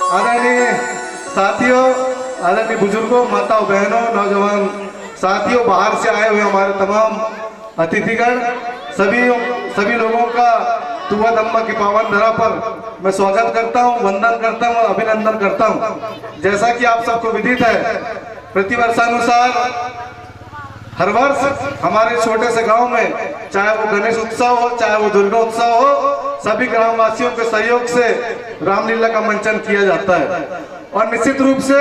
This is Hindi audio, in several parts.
आदरणीय साथियों, आदरणीय बुजुर्गों, माताओं, बहनों, नौजवान साथियों, बाहर से आए हुए हमारे तमाम अतिथिगण, सभी लोगों का तुअत अम्मा की पावन धरा पर मैं स्वागत करता हूं, वंदन करता हूं, अभिनंदन करता हूं। जैसा कि आप सबको विदित है, प्रतिवर्षानुसार हर वर्ष हमारे छोटे से गांव में, चाहे वो गणेश उत्सव हो, चाहे वो दुर्गा उत्सव हो, सभी ग्रामवासियों के सहयोग से रामलीला का मंचन किया जाता है। और निश्चित रूप से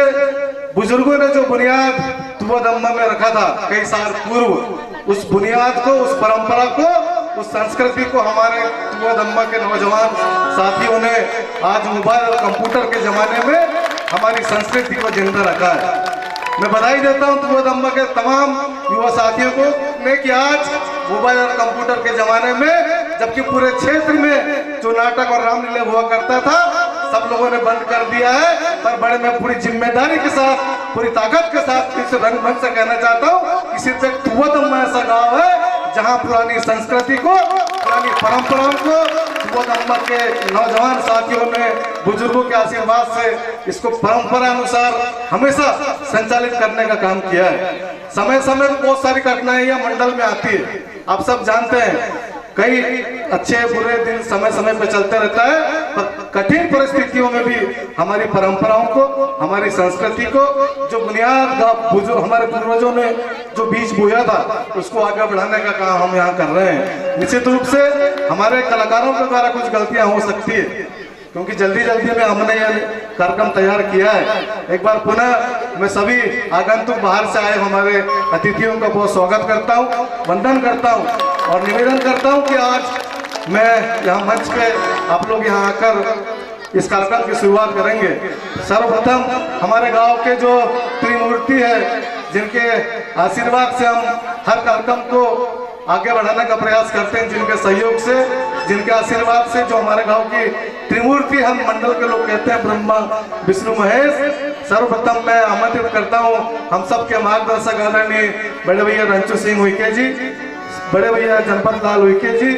बुजुर्गों ने जो बुनियाद तुअत अम्मा में रखा था कई साल पूर्व, उस बुनियाद को, उस परंपरा को, उस संस्कृति को हमारे तुअत अम्मा के नौजवान साथियों ने आज मोबाइल और कंप्यूटर के जमाने में हमारी संस्कृति को जिंदा रखा है। मैं बधाई देता हूं तुअत अम्मा के तमाम युवा साथियों को ने कि आज मोबाइल और कंप्यूटर के जमाने में, जबकि पूरे क्षेत्र में जो नाटक और रामलीला हुआ करता था सब लोगों ने बंद कर दिया है, पर बड़े मैं पूरी जिम्मेदारी के साथ, पूरी ताकत के साथ इस रंगमंच से कहना चाहता हूँ कि सिर्फ एक तुअत अम्मा ऐसा गाँव है जहाँ पुरानी संस्कृति को, पुरानी परंपराओं को तुअत अम्मा के नौजवान साथियों ने बुजुर्गों के आशीर्वाद से इसको परंपरा अनुसार हमेशा संचालित करने का काम किया है। समय समय में बहुत सारी कठिनाइयां मंडल में आती है, आप सब जानते हैं, कई अच्छे बुरे दिन समय समय पर चलते रहता है, पर कठिन परिस्थितियों में भी हमारी परंपराओं को, हमारी संस्कृति को, जो बुनियाद हमारे पूर्वजों ने जो बीज बोया था उसको आगे बढ़ाने का काम हम यहाँ कर रहे हैं। निश्चित रूप से हमारे कलाकारों के द्वारा कुछ गलतियां हो सकती है, क्योंकि जल्दी में हमने यह कार्यक्रम तैयार किया है। एक बार पुनः मैं सभी आगंतुक बाहर से आए हमारे अतिथियों का बहुत स्वागत करता हूं, वंदन करता हूं और निवेदन करता हूं कि आज मैं यहाँ मंच पे आप लोग यहाँ आकर इस कार्यक्रम की शुरुआत करेंगे। सर्वप्रथम हमारे गांव के जो त्रिमूर्ति है, जिनके आशीर्वाद से हम हर कार्यक्रम को आगे बढ़ाने का प्रयास करते हैं, जिनके सहयोग से, जिनके आशीर्वाद से, जो हमारे गांव की त्रिमूर्ति हम मंडल के लोग कहते हैं, ब्रह्मा विष्णु महेश। सर्वप्रथम मैं आमंत्रित करता हूं हम सबके मार्गदर्शक आदरणीय बड़े भैया रंचू सिंह उइके जी, बड़े भैया जनपत लाल उइके जी,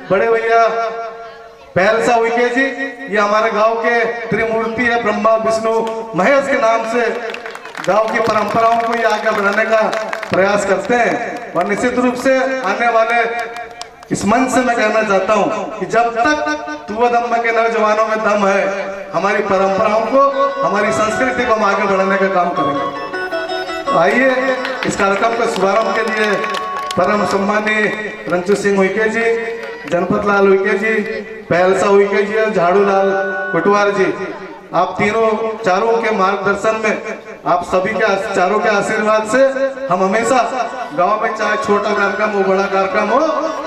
बड़े भैया पहलसा उइके जी, ये हमारे गांव के त्रिमूर्ति है, ब्रह्मा विष्णु महेश के नाम से गांव की परंपराओं को ये आगे बढ़ाने का प्रयास करते हैं। और निश्चित रूप से आने वाले इस मंच से मैं कहना चाहता हूं कि जब तक तुअत अम्मा के नौजवानों में दम है, हमारी परंपराओं को, हमारी संस्कृति को हम आगे बढ़ाने का काम करेंगे। तो आइए इस कार्यक्रम के शुभारंभ के लिए परम सम्मानीय रंचू सिंह उइके जी, जनपत लाल उइके जी, पहलसा उइके जी और झाड़ू लाल कुटवार जी, आप चारों के मार्गदर्शन में, आप सभी के चारों के आशीर्वाद से हम हमेशा गांव में, चाहे छोटा कार्यक्रम हो, बड़ा कार्यक्रम हो,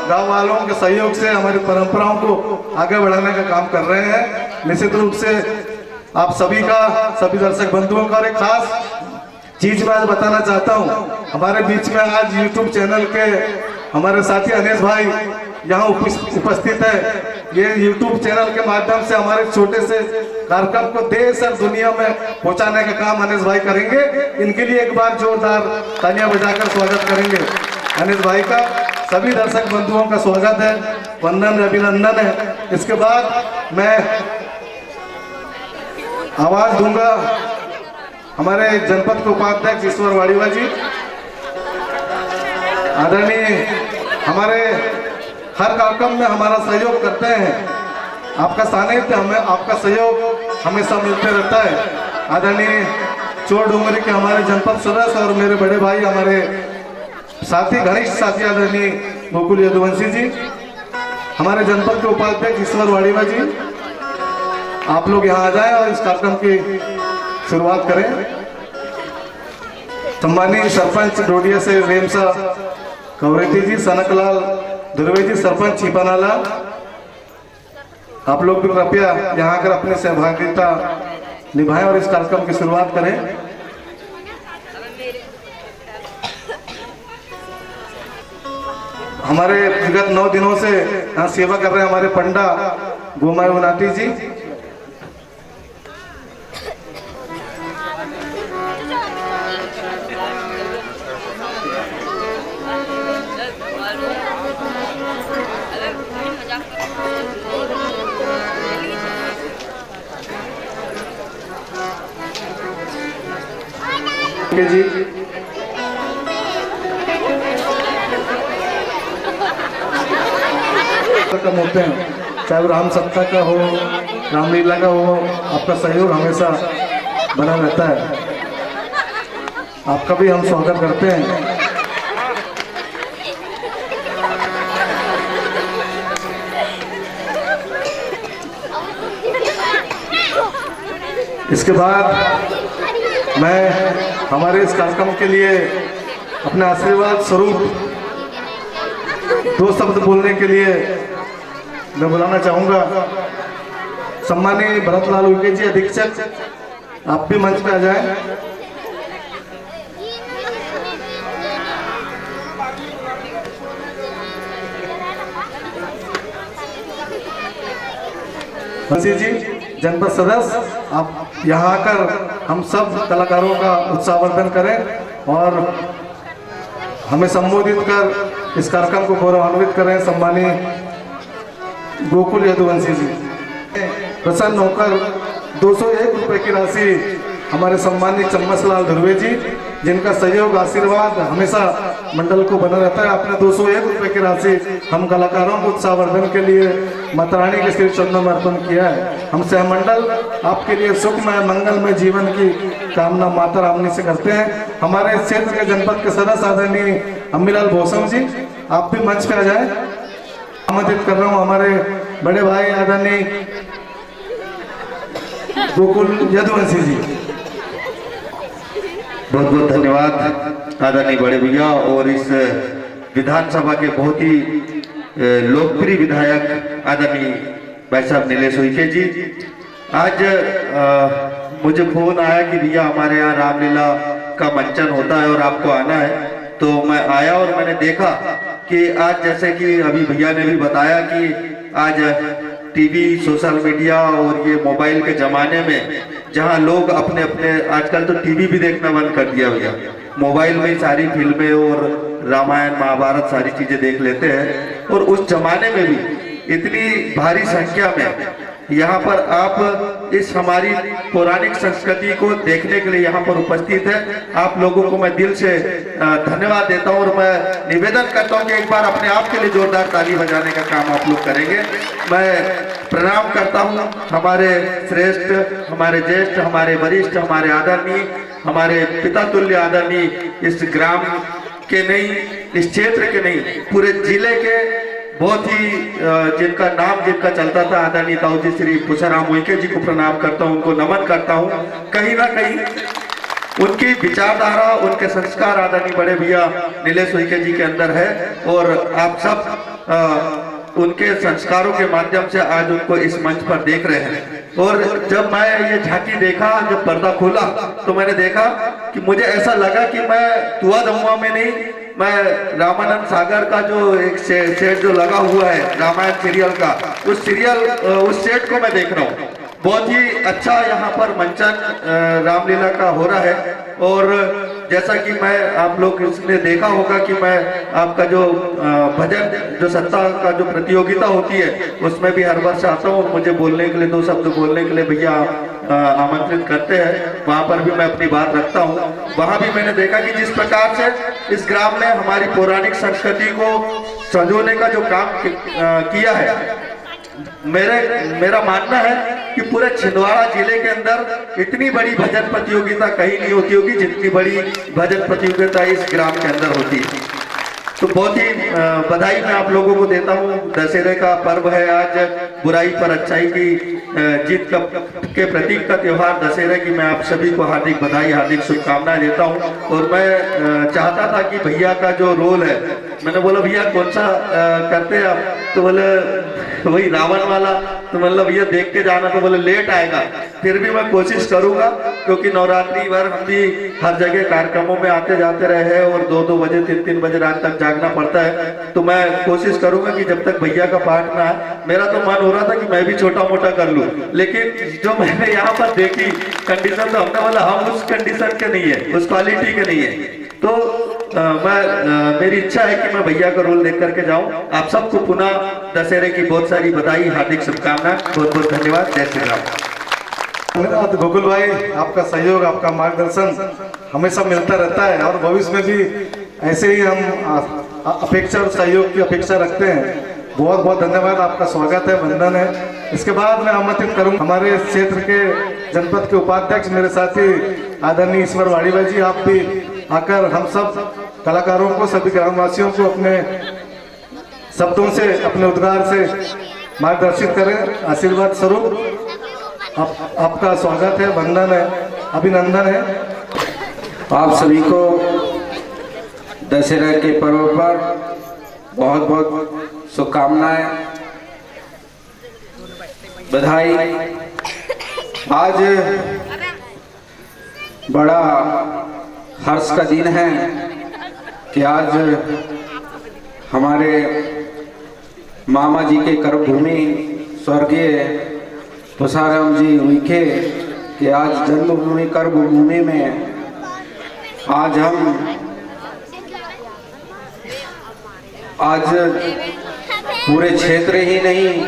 गांव वालों के सहयोग से हमारी परंपराओं को आगे बढ़ाने का काम कर रहे हैं। निश्चित रूप से आप सभी का, सभी दर्शक बंधुओं का एक खास चीज मैं आज बताना चाहता हूं। हमारे बीच में आज YouTube चैनल के हमारे साथी अनेश भाई यहाँ उपस्थित है। ये YouTube चैनल के माध्यम से हमारे छोटे से कार्यक्रम को देश और दुनिया में पहुंचाने का काम अनेश भाई करेंगे। इनके लिए एक बार जोरदार तालियां बजाकर स्वागत करेंगे अनेश भाई का। सभी दर्शक बंधुओं का स्वागत है, वंदन, अभिनंदन है। इसके बाद मैं आवाज दूंगा हमारे जनपद के उपाध्यक्ष ईश्वर वाड़ीवा जी, आदरणीय हमारे हर कार्यक्रम में हमारा सहयोग करते हैं, आपका सानिध्य, हमें आपका सहयोग हमेशा मिलते रहता है। आदरणीय चोर डोंगरी के हमारे जनपद सदस्य और मेरे बड़े भाई, हमारे साथी, घनिष्ठ साथी आदरणीय गोकुल यदुवंशी जी, हमारे जनपद के उपाध्यक्ष ईश्वर वाड़ीवा जी, आप लोग यहाँ आ जाएं और इस कार्यक्रम की शुरुआत करें। सम्मानीय सरपंच डोडिया से रेमसा कवरेती जी, सनकलाल दुर्वे जी, सरपंच छिपानाला, आप लोग भी कृपया यहाँ आकर अपनी सहभागिता निभाएं और इस कार्यक्रम की शुरुआत करें। हमारे विगत 9 दिनों से यहाँ सेवा कर रहे हैं हमारे पंडा गोमाई उनाती जी, के जी कम होते हैं, चाहे वो राम सप्ताह का हो, रामलीला का हो, आपका सहयोग हमेशा बना रहता है। आपका भी हम स्वागत करते हैं। इसके बाद मैं हमारे इस कार्यक्रम के लिए अपने आशीर्वाद स्वरूप 2 शब्द बोलने के लिए मैं बुलाना चाहूँगा सम्मानीय भरतलाल उइके जी अधीक्षक, आप भी मंच पे आ जाएं। बंसी जी जनपद सदस्य, आप यहाँ आकर हम सब कलाकारों का उत्साहवर्धन करें और हमें संबोधित कर इस कार्यक्रम को गौरवान्वित करें। सम्मानीय गोकुल यदुवंशी जी प्रसन्न होकर 201 रुपए की राशि हमारे सम्मानित चम्मचलाल ध्रुवे जी, जिनका सहयोग आशीर्वाद हमेशा मंडल को बना रहता है, आपने 201 रुपए की राशि हम कलाकारों को उत्साहवर्धन के लिए माता रानी के श्री चरणों में अर्पण किया है। हम सहमंडल आपके लिए सुखमय मंगलमय जीवन की कामना माता रानी से करते हैं। हमारे इस क्षेत्र के जनपद के सदस्य आदरणीय अम्मीलाल भोसम जी, आप भी मंच पे आ जाए। आमंत्रित कर रहा हूँ हमारे बड़े भाई आदरणीय गोकुल यदुवंशी जी। बहुत बहुत धन्यवाद आदरणीय बड़े भैया और इस विधानसभा के बहुत ही लोकप्रिय विधायक आदरणीय भाई साहब नीलेश उइके जी। आज मुझे फोन आया कि भैया हमारे यहाँ रामलीला का मंचन होता है और आपको आना है, तो मैं आया और मैंने देखा कि आज जैसे कि अभी भैया ने भी बताया कि आज टीवी, सोशल मीडिया और ये मोबाइल के ज़माने में जहां लोग अपने अपने आजकल तो टीवी भी देखना बंद कर दिया भैया, मोबाइल में सारी फिल्में और रामायण महाभारत सारी चीज़ें देख लेते हैं। और उस जमाने में भी इतनी भारी संख्या में यहाँ पर आप इस हमारी पौराणिक संस्कृति को देखने के लिए यहाँ पर उपस्थित है। आप लोगों को मैं दिल से धन्यवाद देता हूँ और मैं निवेदन करता हूँ कि एक बार अपने आप के लिए जोरदार ताली बजाने का काम आप लोग करेंगे। मैं प्रणाम करता हूँ हमारे श्रेष्ठ, हमारे ज्येष्ठ, हमारे वरिष्ठ, हमारे आदरणीय, हमारे पिता तुल्य आदरणीय, इस ग्राम के नहीं, इस क्षेत्र के नहीं, पूरे जिले के बहुत ही जिनका नाम जिनका चलता था आदरणीय ताऊ जी श्री पुष्पराम उइके जी को प्रणाम करता हूँ, उनको नमन करता हूँ। कहीं ना कहीं उनकी विचारधारा, उनके संस्कार आदरणीय बड़े भैया नीलेश उइके जी के अंदर है और आप सब उनके संस्कारों के माध्यम से आज उनको इस मंच पर देख रहे हैं। और जब मैं ये झांकी देखा, जब पर्दा खोला तो मैंने देखा कि मुझे ऐसा लगा कि मैं दुआ दमुआ में नहीं, मैं रामानंद सागर का जो एक सेट जो लगा हुआ है रामायण सीरियल का, उस सेट को मैं देख रहा हूँ। बहुत ही अच्छा यहाँ पर मंचन रामलीला का हो रहा है। और जैसा कि मैं आप लोग इसने देखा होगा कि मैं आपका जो भजन जो सत्ता का जो प्रतियोगिता होती है उसमें भी हर वर्ष आता हूँ। मुझे बोलने के लिए 2 शब्द बोलने के लिए भैया आमंत्रित करते हैं, वहाँ पर भी मैं अपनी बात रखता हूँ। वहाँ भी मैंने देखा कि जिस प्रकार से इस ग्राम में हमारी पौराणिक संस्कृति को संजोने का जो काम किया है, मेरा मानना है कि पूरे छिंदवाड़ा जिले के अंदर इतनी बड़ी भजन प्रतियोगिता कहीं नहीं होती होगी जितनी बड़ी भजन प्रतियोगिता इस ग्राम के अंदर होती है। तो बहुत ही बधाई मैं आप लोगों को देता हूँ। दशहरे का पर्व है आज, बुराई पर अच्छाई की जीत के प्रतीक का त्यौहार दशहरे की मैं आप सभी को हार्दिक बधाई, हार्दिक शुभकामनाएं देता हूँ। और मैं चाहता था कि भैया का जो रोल है, मैंने बोला भैया कौन सा करते हैं आप, तो बोले वही रावण वाला। तो मतलब भैया देख के जाना, तो बोले लेट आएगा, फिर भी मैं कोशिश करूंगा क्योंकि नवरात्रि भर हम भी हर जगह कार्यक्रमों में आते जाते रहे हैं और 2-2 बजे 3-3 बजे रात तक जागना पड़ता है। तो मैं कोशिश करूंगा कि जब तक भैया का पाठ ना आए, मेरा तो मन हो रहा था कि मैं भी छोटा मोटा कर लूं, लेकिन जो मैंने यहाँ पर देखी कंडीशन, तो हमने बोला हम उस कंडीशन के नहीं है, उस क्वालिटी के नहीं है। तो मेरी इच्छा है कि मैं भैया का रोल देख करके जाऊं। आप सबको पुनः दशहरे की बहुत सारी बधाई, हार्दिक शुभकामनाएं, बहुत बहुत धन्यवाद। जय श्री राम। धन्यवाद गोकुल भाई, आपका सहयोग, आपका मार्गदर्शन हमेशा मिलता रहता है और भविष्य में भी ऐसे ही हम अपेक्षा और सहयोग की अपेक्षा रखते हैं। बहुत बहुत धन्यवाद, आपका स्वागत है, वंदन है। इसके बाद मैं आमंत्रित करूँ हमारे क्षेत्र के जनपद के उपाध्यक्ष मेरे साथी आदरणीय ईश्वर वाड़ीवाल जी, आप भी आकर हम सब कलाकारों को, सभी ग्रामवासियों को अपने शब्दों से, अपने उद्गार से मार्गदर्शित करें। आशीर्वाद स्वरूप आपका स्वागत है, वंदन है, अभिनंदन है। आप सभी को दशहरा के पर्व पर बहुत बहुत शुभकामनाएं, बधाई। आज बड़ा हर्ष का दिन है कि आज हमारे मामा जी के कर्मभूमि स्वर्गीय तुषाराम जी उइके कि आज जन्मभूमि कर्मभूमि में आज पूरे क्षेत्र ही नहीं,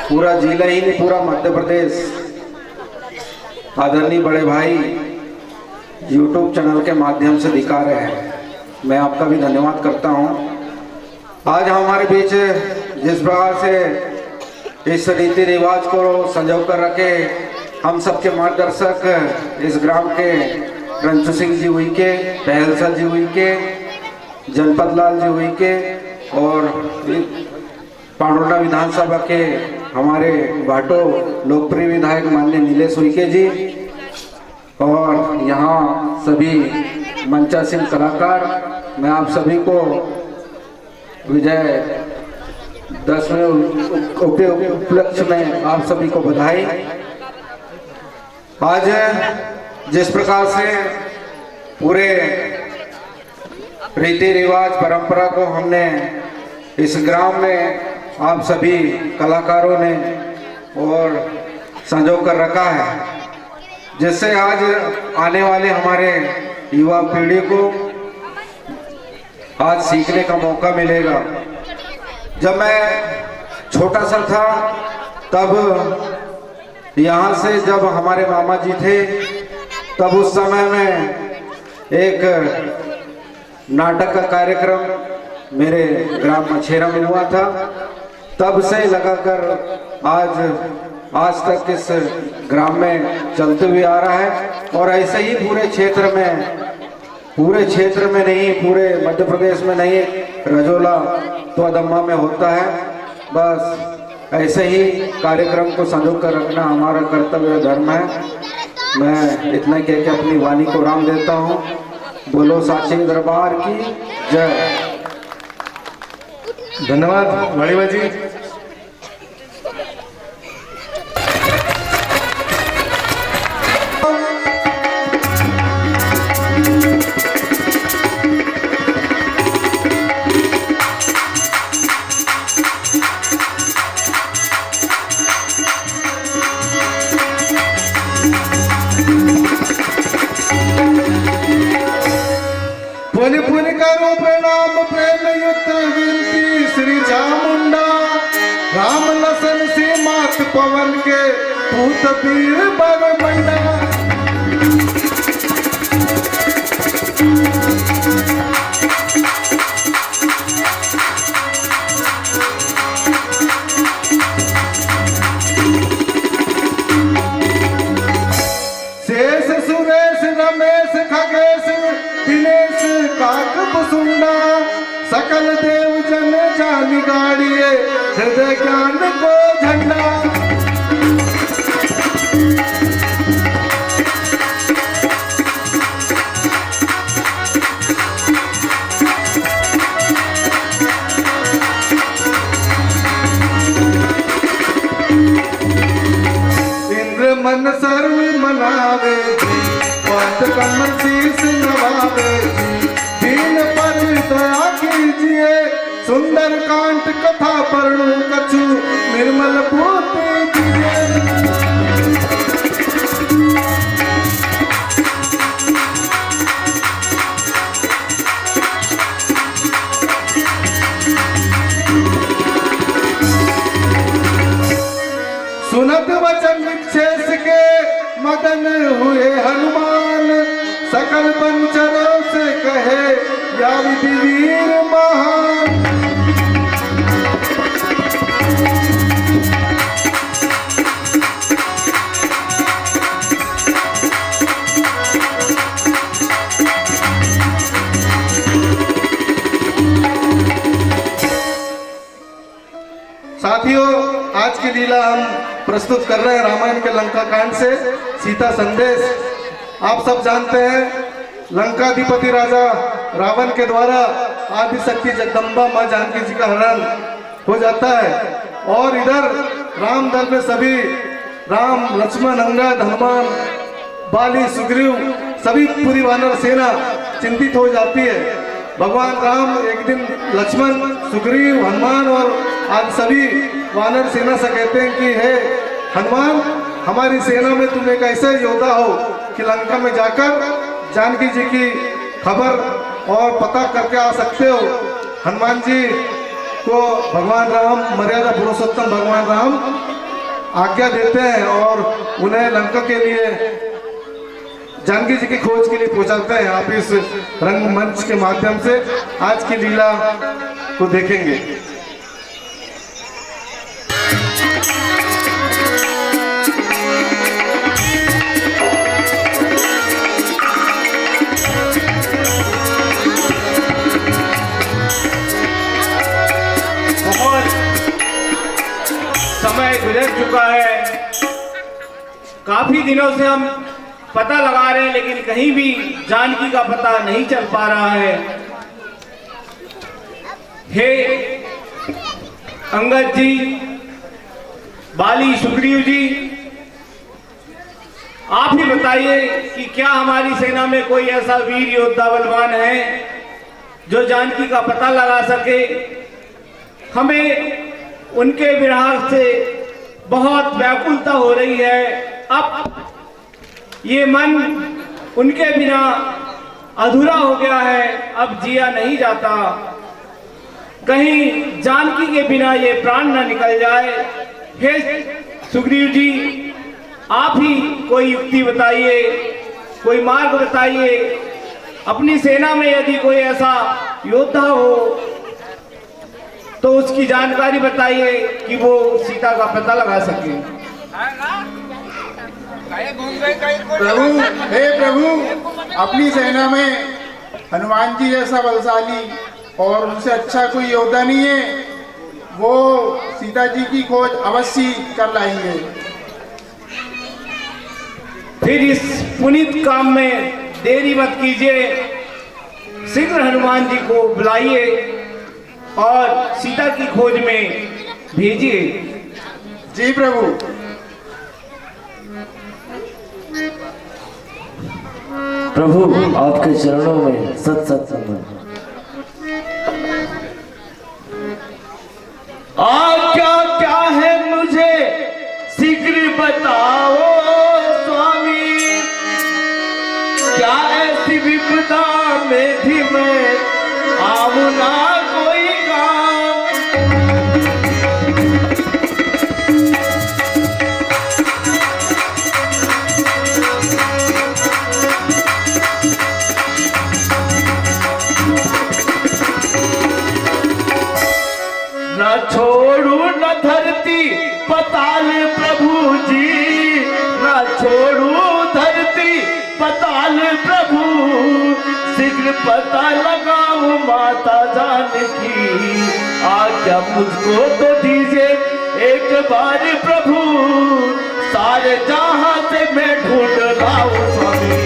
पूरा जिला ही नहीं, पूरा मध्य प्रदेश आदरणीय बड़े भाई YouTube चैनल के माध्यम से दिखा रहे हैं। मैं आपका भी धन्यवाद करता हूं। आज हमारे बीच जिस प्रकार से इस रीति रिवाज को संजो कर रखे हम सबके मार्गदर्शक इस ग्राम के रंचू सिंह जी उइके, पहलसा जी उइके, जनपद लाल जी उइके और पांडुर्णा विधानसभा के हमारे भाटो लोकप्रिय विधायक माननीय नीलेश उइके जी और यहाँ सभी मंचासीन कलाकार, मैं आप सभी को विजय दशवें उपलक्ष्य में आप सभी को बधाई। आज जिस प्रकार से पूरे रीति रिवाज परंपरा को हमने इस ग्राम में आप सभी कलाकारों ने और संजो कर रखा है, जिससे आज आने वाले हमारे युवा पीढ़ी को आज सीखने का मौका मिलेगा। जब मैं छोटा सा था तब यहाँ से जब हमारे मामा जी थे तब उस समय में एक नाटक का कार्यक्रम मेरे ग्राम मछेरा में हुआ था। तब से लगाकर आज तक इस ग्राम में चलते हुए आ रहा है और ऐसे ही पूरे क्षेत्र में नहीं, पूरे मध्य प्रदेश में नहीं, रजोला तो अदम्मा में होता है। बस ऐसे ही कार्यक्रम को संजो कर रखना हमारा कर्तव्य धर्म है। मैं इतना कह के अपनी वाणी को राम देता हूँ। बोलो साचे दरबार की जय। धन्यवाद वाड़ीवाल जी। पुनि करो प्रणाम प्रेम युक्त विनती श्री चामुंडा, राम लसन से मात पवन के पूत पीर बर मंडा। शेष सुरेश रमेश खगेश दिनेश काक बसुंडा, सकल देव जन जान गाड़िए हृदय ज्ञान को झंडा। इंद्र मन सर्व मनावे, पद कमल शीस नवावे, दीन पर दया कीजिए, सुंदर कांट कथा पढ़ू कछु निर्मल पूते दीजिए। सुनत वचन विक्षेष के मगन हुए हनुमान, सकल पंचरों से कहे या विधि वीर महान। साथियों, आज की लीला हम प्रस्तुत कर रहे हैं रामायण के लंका कांड से सीता संदेश। आप सब जानते हैं, लंकाधिपति राजा रावण के द्वारा आदिशक्ति जगदम्बा मां जानकी जी का हरण हो जाता है और इधर राम दल में सभी राम, लक्ष्मण, अंगद, हनुमान, बाली, सुग्रीव सभी पूरी वानर सेना चिंतित हो जाती है। भगवान राम एक दिन लक्ष्मण, सुग्रीव, हनुमान और आज सभी वानर सेना से कहते हैं कि हे हनुमान, हमारी सेना में तुम एक ऐसे योद्धा हो कि लंका में जाकर जानकी जी की खबर और पता करके आ सकते हो। हनुमान जी को भगवान राम, मर्यादा पुरुषोत्तम भगवान राम आज्ञा देते हैं और उन्हें लंका के लिए, जानकी जी की खोज के लिए पहुंचाते हैं। आप इस रंगमंच के माध्यम से आज की लीला को देखेंगे। बहुत समय गुजर चुका है, काफी दिनों से हम पता लगा रहे हैं लेकिन कहीं भी जानकी का पता नहीं चल पा रहा है। हे अंगद जी, बाली, सुग्रीव जी, आप ही बताइए कि क्या हमारी सेना में कोई ऐसा वीर योद्धा बलवान है जो जानकी का पता लगा सके। हमें उनके विरह से बहुत व्याकुलता हो रही है। अब ये मन उनके बिना अधूरा हो गया है, अब जिया नहीं जाता। कहीं जानकी के बिना ये प्राण न निकल जाए। हे सुग्रीव जी, आप ही कोई युक्ति बताइए, कोई मार्ग बताइए। अपनी सेना में यदि कोई ऐसा योद्धा हो तो उसकी जानकारी बताइए कि वो सीता का पता लगा सके। प्रभु, हे प्रभु, अपनी सेना में हनुमान जी जैसा बलशाली और उनसे अच्छा कोई योद्धा नहीं है। वो सीता जी की खोज अवश्य कर लाएंगे। फिर इस पुनीत काम में देरी मत कीजिए, शीघ्र हनुमान जी को बुलाइए और सीता की खोज में भेजिए। जी प्रभु। प्रभु, आपके चरणों में सत सत नमन। आज्ञा क्या है मुझे शीघ्र बताओ स्वामी, क्या ऐसी विपदा में भी मैं आऊं ना कोई काम। न छोड़ू न धरती पताल प्रभु जी, न छोड़ू धरती पताल प्रभु, शीघ्र पता लगाओ माता जानकी। आज्ञा मुझको तो दीजिए एक बार प्रभु, सारे जहां से मैं ढूंढ लाऊं स्वामी।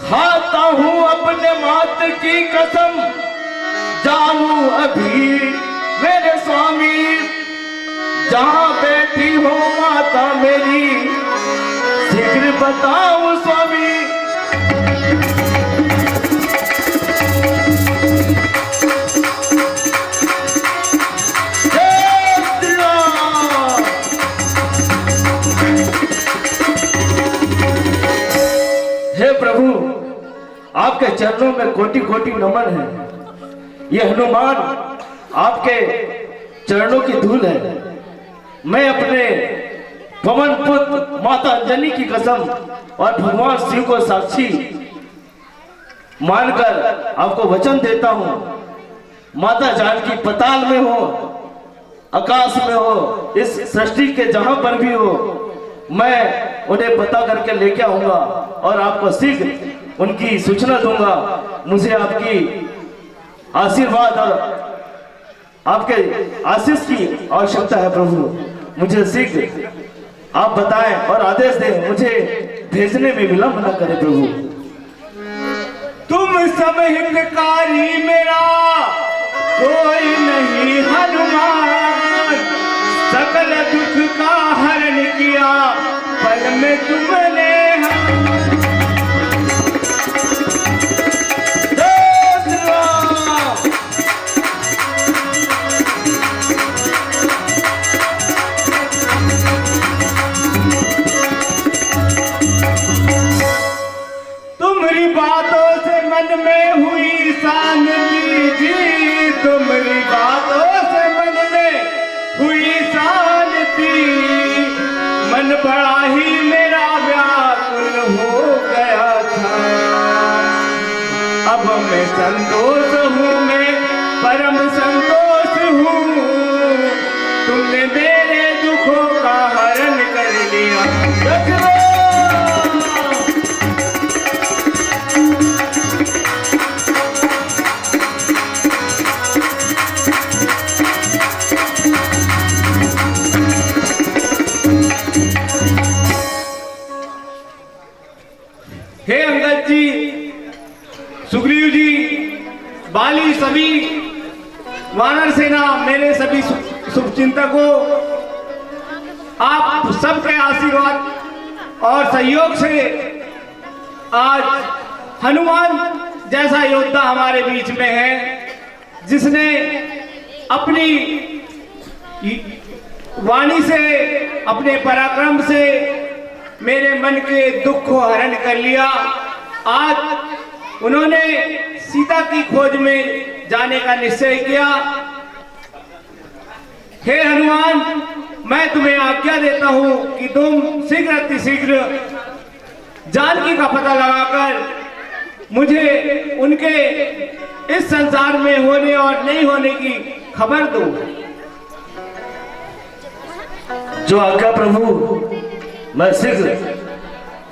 खाता हूँ अपने मात की कसम, जाऊं अभी मेरे स्वामी, जहाँ बैठी हो माता मेरी, शीघ्र बताओ स्वामी। हे प्रभु, आपके चरणों में कोटि कोटि नमन है। ये हनुमान आपके चरणों की धूल है। मैं अपने पवन पुत्र माता अंजनी की कसम और भगवान शिव को साक्षी मानकर आपको वचन देता हूं, माता जानकी पताल में हो, आकाश में हो, इस सृष्टि के जहां पर भी हो, मैं उन्हें पता करके लेके आऊंगा और आपको शीघ्र उनकी सूचना दूंगा। मुझे आपकी आशीर्वाद और आपके आशीष की आवश्यकता है प्रभु। मुझे शीघ्र आप बताएं और आदेश दें, मुझे भेजने में विलंब न करें प्रभु। तुम सब हितकारी मेरा कोई नहीं हनुमान, सकल दुख का हरण किया पल में तुमने। तुम्हारी बातों से मन में हुई शांति जी, तुम्हारी बातों से मन में हुई शांति, मन बड़ा ही मेरा व्याकुल हो गया था। अब मैं संतोष हूँ, मैं परम संतोष हूँ, तुमने मेरे दुखों का हरण कर लिया। हे अंगद जी, सुग्रीव जी, बाली, सभी वानर सेना, मेरे सभी शुभचिंतकों, आप सबके आशीर्वाद और सहयोग से आज हनुमान जैसा योद्धा हमारे बीच में है, जिसने अपनी वाणी से, अपने पराक्रम से मेरे मन के दुख को हरण कर लिया। आज उन्होंने सीता की खोज में जाने का निश्चय किया। हे हनुमान, मैं तुम्हें आज्ञा देता हूं कि तुम शीघ्र अतिशीघ्र जानकी का पता लगाकर मुझे उनके इस संसार में होने और नहीं होने की खबर दो। जो आज्ञा प्रभु, मैं शीघ्र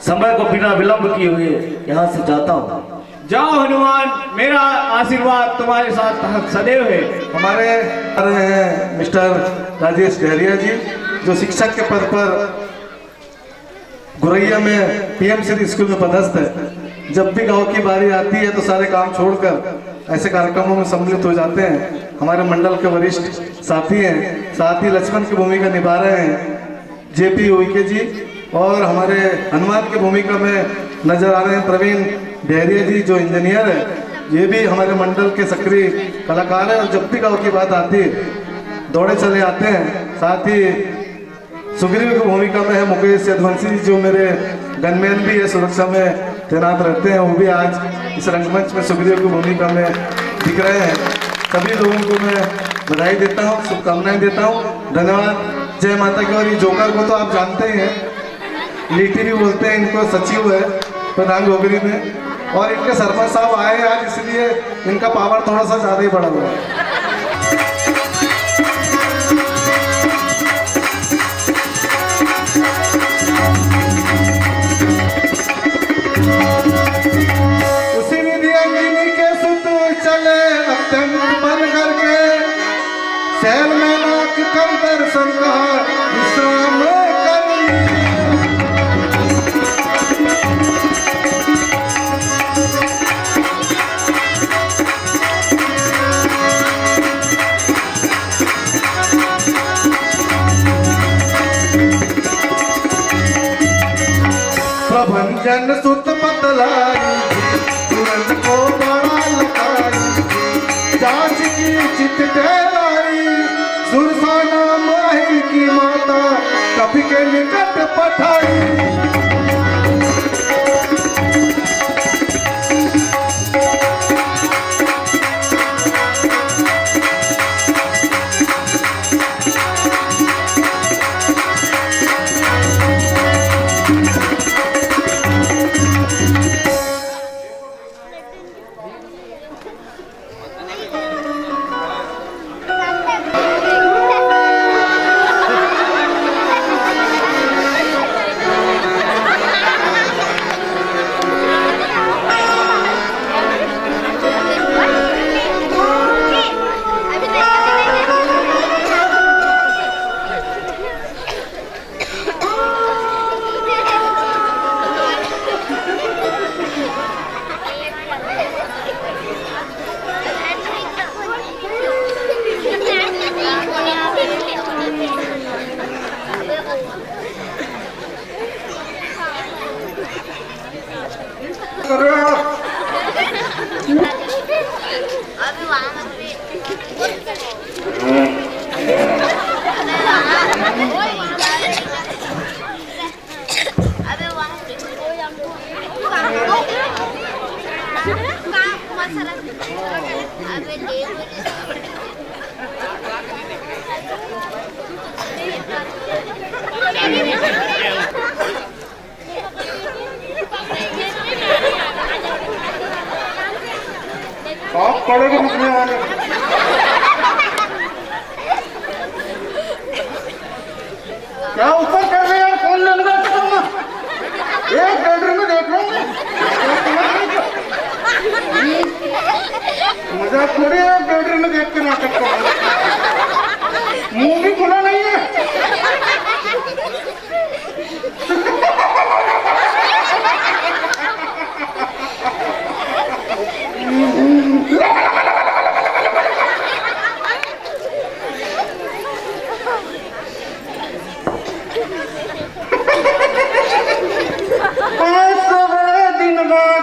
समय को बिना विलंब किए हुए यहाँ से जाता हूँ। जाओ हनुमान, मेरा आशीर्वाद तुम्हारे साथ सदैव है। हमारे आ रहे हैं मिस्टर राजेश डहरिया जी, जो शिक्षक के पद पर गुरैया में पीएमसी स्कूल में पदस्थ है। जब भी गांव की बारी आती है तो सारे काम छोड़कर ऐसे कार्यक्रमों में सम्मिलित हो जाते हैं। हमारे मंडल के वरिष्ठ साथी हैं, साथ ही लक्ष्मण की भूमिका निभा रहे हैं जेपी उइके जी, और हमारे हनुमान की भूमिका में नजर आ रहे हैं प्रवीण डहरिया जी, जो इंजीनियर है। ये भी हमारे मंडल के सक्रिय कलाकार हैं और जब भी गाँव की बात आती है दौड़े चले आते हैं। साथ ही सुग्रीव की भूमिका में है मुकेश यदुवंशी जी, जो मेरे गनमैन भी है, सुरक्षा में तैनात रहते हैं। वो भी आज इस रंगमंच में सुग्रीव की भूमिका में दिख रहे हैं। सभी लोगों को मैं बधाई देता हूँ, शुभकामनाएं देता हूँ। धन्यवाद, जय माता की। और ये जोकर को तो आप जानते ही हैं, लीटी भी बोलते हैं इनको, सचिव है प्रधान गोगरी में, और इनके सरपंच साहब आए हैं आज, इसलिए इनका पावर थोड़ा सा ज़्यादा ही बढ़ा हुआ है। उसी विधि अंजनी के सुत चले अत्यंत मन करके, शैल में नाक कर दर्शन का विश्राम कर। प्रभंजन सुत बदलाई, तुरंत को बड़ा लखाई, जांच की चित टेलाई, सुरसा नाम अहिर की माता कभी के निकट पठाई। कर रहे हो आप? अभी वहाँ मत भी। अबे वहाँ मसाला अबे ले आप पड़ेगा मुझमें वाले क्या ऊपर कर रहे हैं? कौन लंगा एक बेडरूम में देख रहा हूँ मजाक थोड़ी है बेडरूम में देख के नाटक कर रहा हूँ। मुंह भी खुला नहीं है।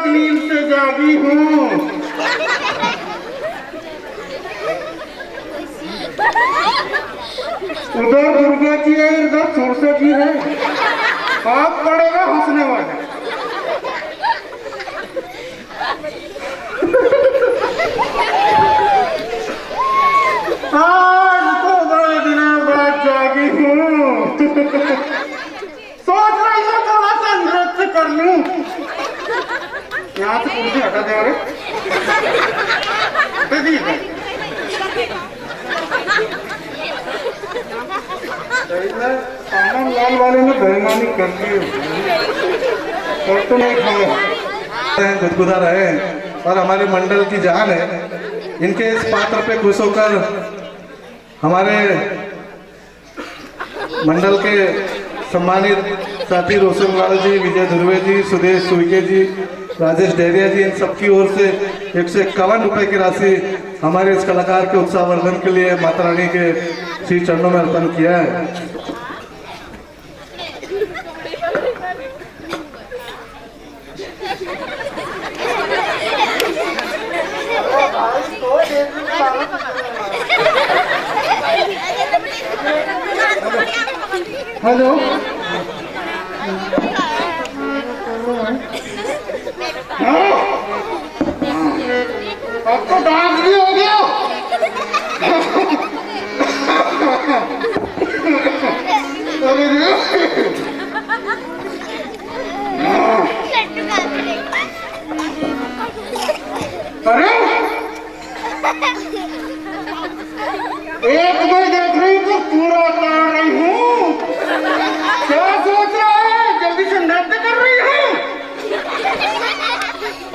नींद से जागी हूँ। उधर दुर्गा जी है, इधर सुरसा जी है। आप पड़ेगा हंसने वाले। आज तो बड़े दिनों बाद जागी हूँ। सोच रही हूँ थोड़ा सा नृत्य कर लूं। यहाँ से कुर्सी हटा दे रहे सामान लाल वाले ने बेईमानी कर दी और तो नहीं खाए गुदगुदा रहे हैं और हमारे मंडल की जान है। इनके इस पात्र पे खुश होकर हमारे मंडल के सम्मानित साथी रोशनलाल जी, विजय धुर्वे जी, सुदेश सुइके जी, राजेश डेरिया जी, इन सबकी ओर से 151 रुपए की राशि हमारे इस कलाकार के उत्साहवर्धन के लिए माता रानी के श्री चरणों में अर्पण किया है। हेलो अब तो डांस भी हो गया। अरे एक मैं देख रही तो पूरा उतार रही हूँ। क्या सोच रहा है? जल्दी से नृत्य कर रही हूँ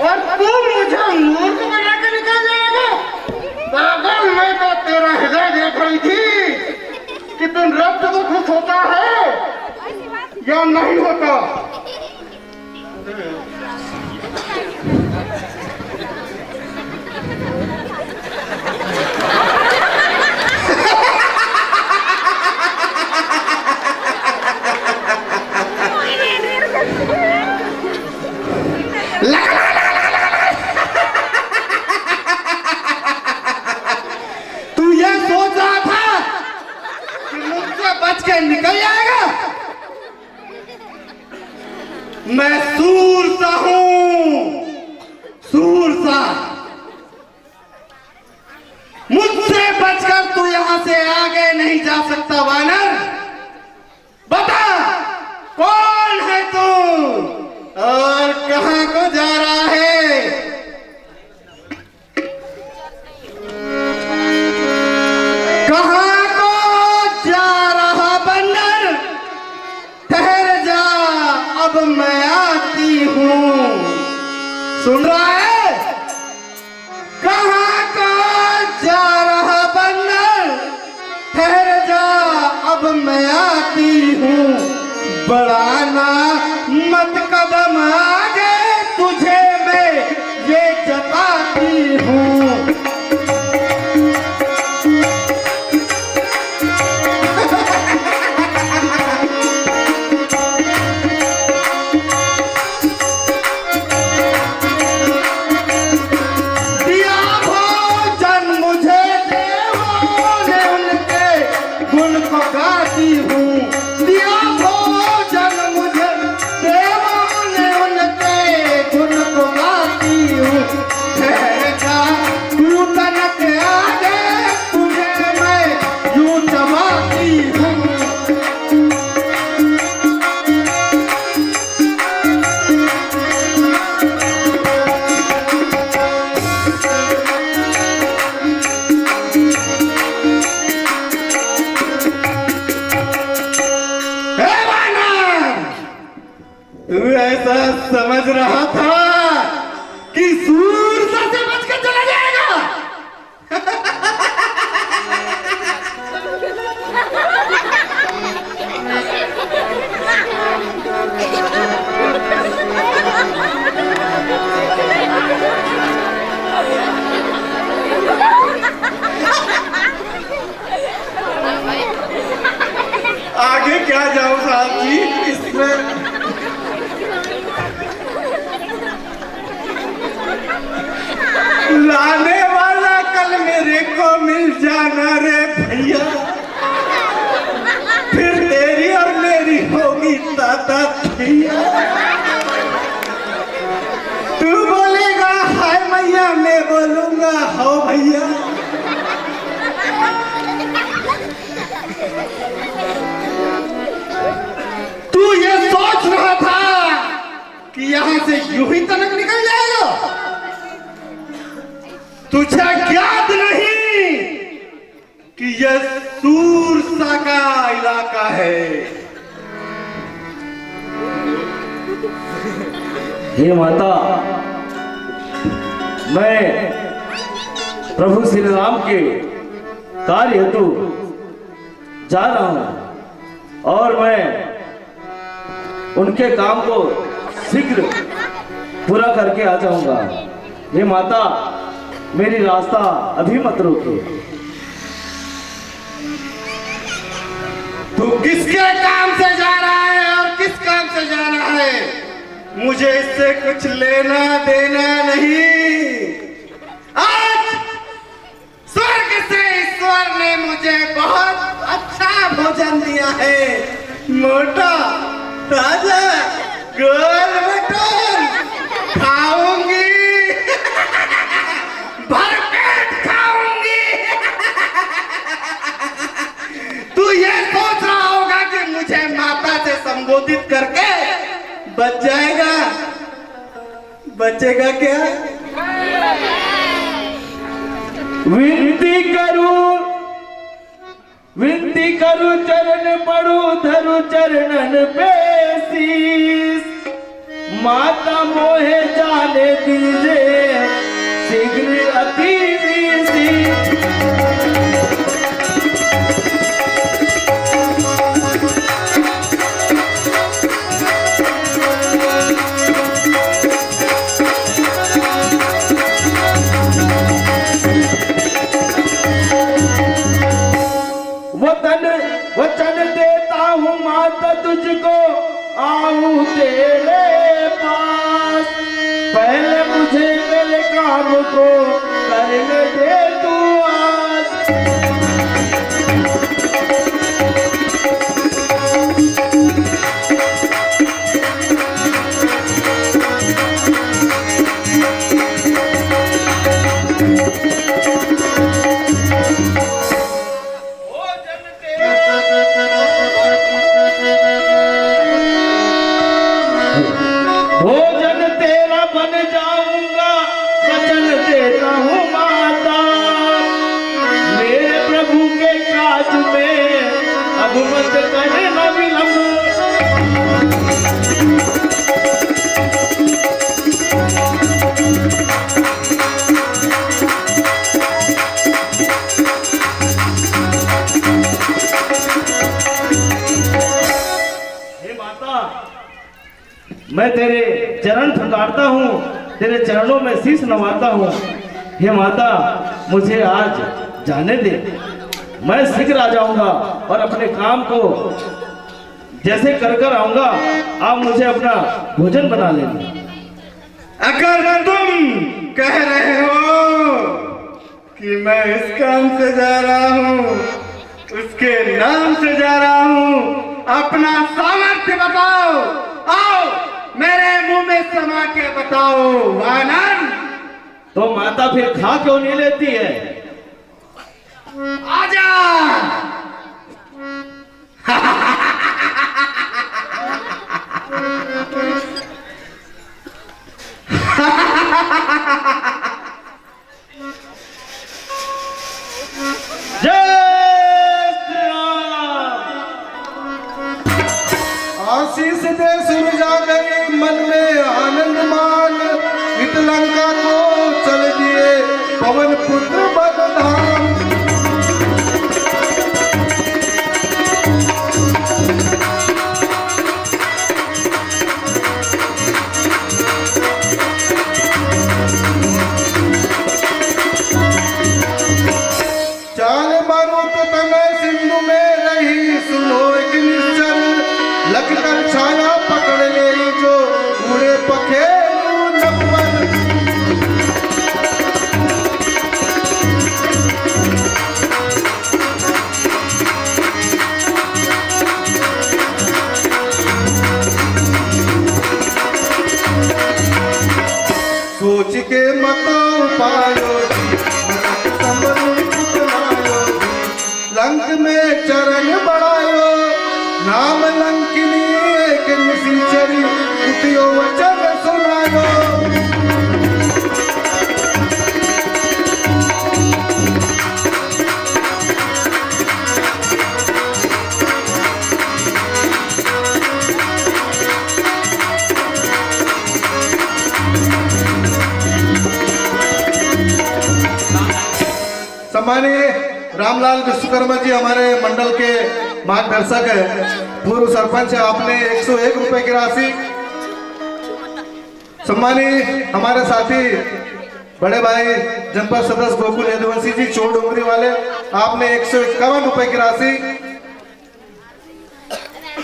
और तू मुझे मूर्ख बना के निकल जाएगा। पागल, मैं तो तेरा हृदय देख रही थी कि तू नृत्य तो खुश होता है या नहीं होता। तू ये सोच रहा था कि मुझसे बच के निकल जाएगा? मैं सूरसा हूं, सूरसा। मुझसे बचकर तू यहां से आगे नहीं जा सकता वानर। बता कौन है तू और कहां को जा रहा है? कहां को जा रहा बंदर? ठहर जा, अब मैं आती हूं। सुन रहा है? कहां को जा रहा बंदर? ठहर जा, अब मैं आती हूं। बढ़ाना मत कदम आगे, तुझे मैं ये जताती हूं। मैं बोलूंगा हो भैया। तू ये सोच रहा था कि यहां से यूं ही तनक निकल जाएगा? तुझे ज्ञात नहीं कि यह सूरसा का इलाका है। हे माता, मैं प्रभु श्री राम के कार्य हेतु जा रहा हूं और मैं उनके काम को शीघ्र पूरा करके आ जाऊंगा। हे माता, मेरी रास्ता अभी मत रोके। तू किसके काम से जा रहा है और किस काम से जा रहा है? मुझे इससे कुछ लेना देना नहीं। आज स्वर्ग से ईश्वर ने मुझे बहुत अच्छा भोजन दिया है। मोटा ताजा गोल मटन खाऊंगी, भरपेट खाऊंगी। तू ये सोच रहा होगा कि मुझे माता से संबोधित करके बच जाएगा। बचेगा क्या? विनती करूं चरण पड़ू धरु चरणन पे शीस। माता मोहे जाने दीजिए शीघ्र अति शीस। वचन देता हूँ माता तुझको आऊं तेरे पास। पहले मुझे मेरे काम को करने दे तू आज। भोजन तेरा बन जाऊंगा, वचन देता हूँ माता। मेरे प्रभु के काज में अब मत करना विलंब। हे माता, मैं तेरे चरण पुकारता हूँ, तेरे चरणों में शीश नवाता हूँ। हे माता, मुझे आज जाने दे, मैं शीघ्र आ जाऊंगा और अपने काम को जैसे कर कर आऊंगा। आप मुझे अपना भोजन बना लेना। अगर तुम कह रहे हो कि मैं इस काम से जा रहा हूँ, उसके नाम से जा रहा हूँ, अपना सामर्थ्य बताओ। आओ मेरे मुंह में समा के बताओ वानर। तो माता फिर खा क्यों नहीं लेती है? आजा। जय श्री राम। आशीष दे सुरजा गई मन में आनंद मान। इत लंका को चल दिए पवन पुत्र बलधाम। चाल मारुत तनय सिंधु में रही, सुनो एक निश्चल। लखकर छाया पकड़ ले जो उड़े पखेरु नभवन। सोच के मतो पायो जी, संबंध पुतलायो जी, लंक में चरण बढ़ायो, नाम लंकिनी एक निशिचरी, उतियो वचन सुनायो। सम्मानीय रामलाल विश्वकर्मा जी हमारे मंडल के मार्गदर्शक है, पूर्व सरपंच है। आपने 101 रुपए की राशि। सम्मानीय हमारे साथी बड़े भाई जनपद सदस्य गोकुल यदुवंशी जी चोर डोंगरी वाले, आपने 151 रुपए की राशि।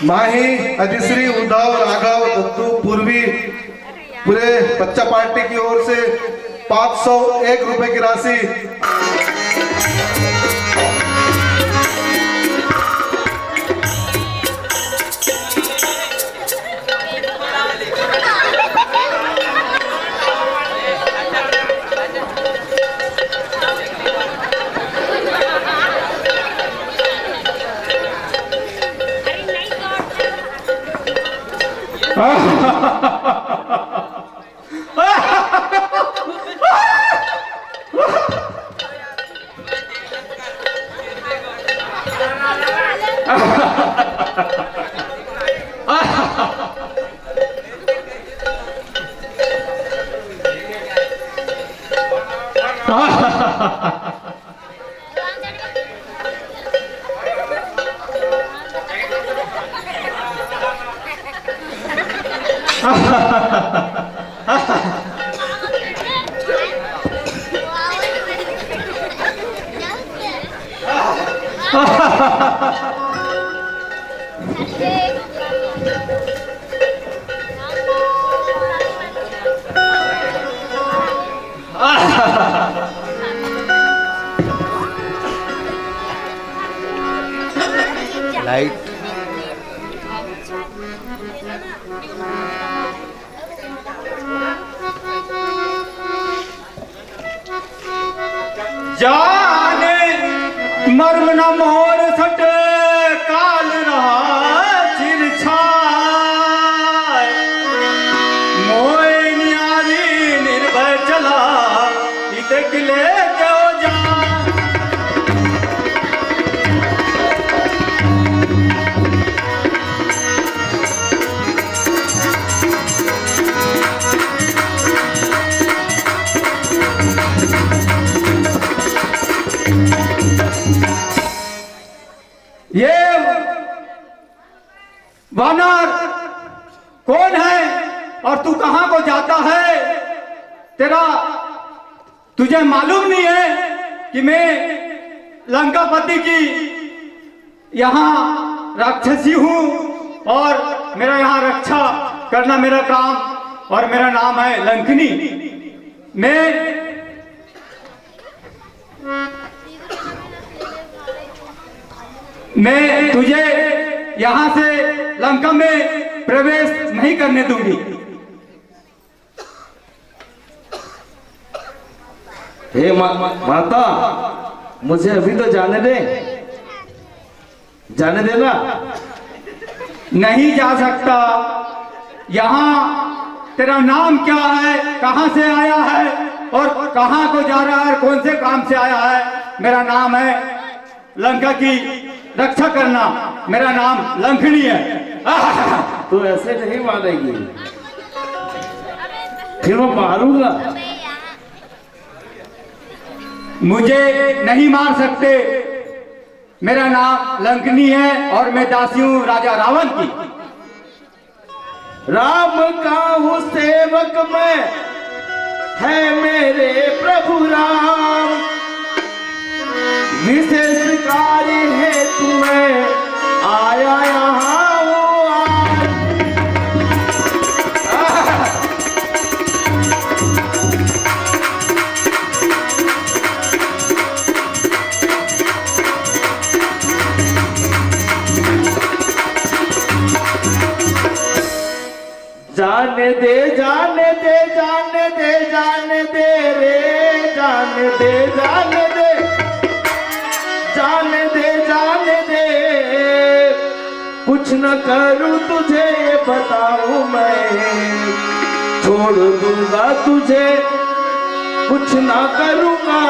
माही अधिश्री उद्धव राघव दत्तू पूर्वी पूरे बच्चा पार्टी की ओर से 501 रुपए की राशि। लाइट जाने मर्म न मोर सटे काल रहा चिर छाय, मोय न्यारी निर्भय चला इत किले क्यों जा। ये वानर कौन है और तू कहां को जाता है? तुझे मालूम नहीं है कि मैं लंकापति की यहाँ राक्षसी हूं और मेरा यहाँ रक्षा करना मेरा काम और मेरा नाम है लंकनी। मैं तुझे यहां से लंका में प्रवेश नहीं करने दूंगी। हे माता, मुझे अभी तो जाने देना। नहीं जा सकता। यहाँ तेरा नाम क्या है, कहां से आया है और कहां को जा रहा है, कौन से काम से आया है? मेरा नाम है लंका की रक्षा करना, मेरा नाम लंकनी है। तू ऐसे नहीं मानेगी, फिर मैं मारूंगा। मुझे नहीं मार सकते, मेरा नाम लंकनी है और मैं दासी हूं राजा रावण की। राम का हूँ सेवक मैं, है मेरे प्रभु राम, विशेष कार्य है तुम्हें आया यहाँ वो आज। जाने दे, जाने दे, जाने दे, जाने दे जाने दे जाने दे जाने दे, कुछ न करूं तुझे ये बताऊं मैं, छोड़ दूंगा तुझे कुछ ना करूंगा,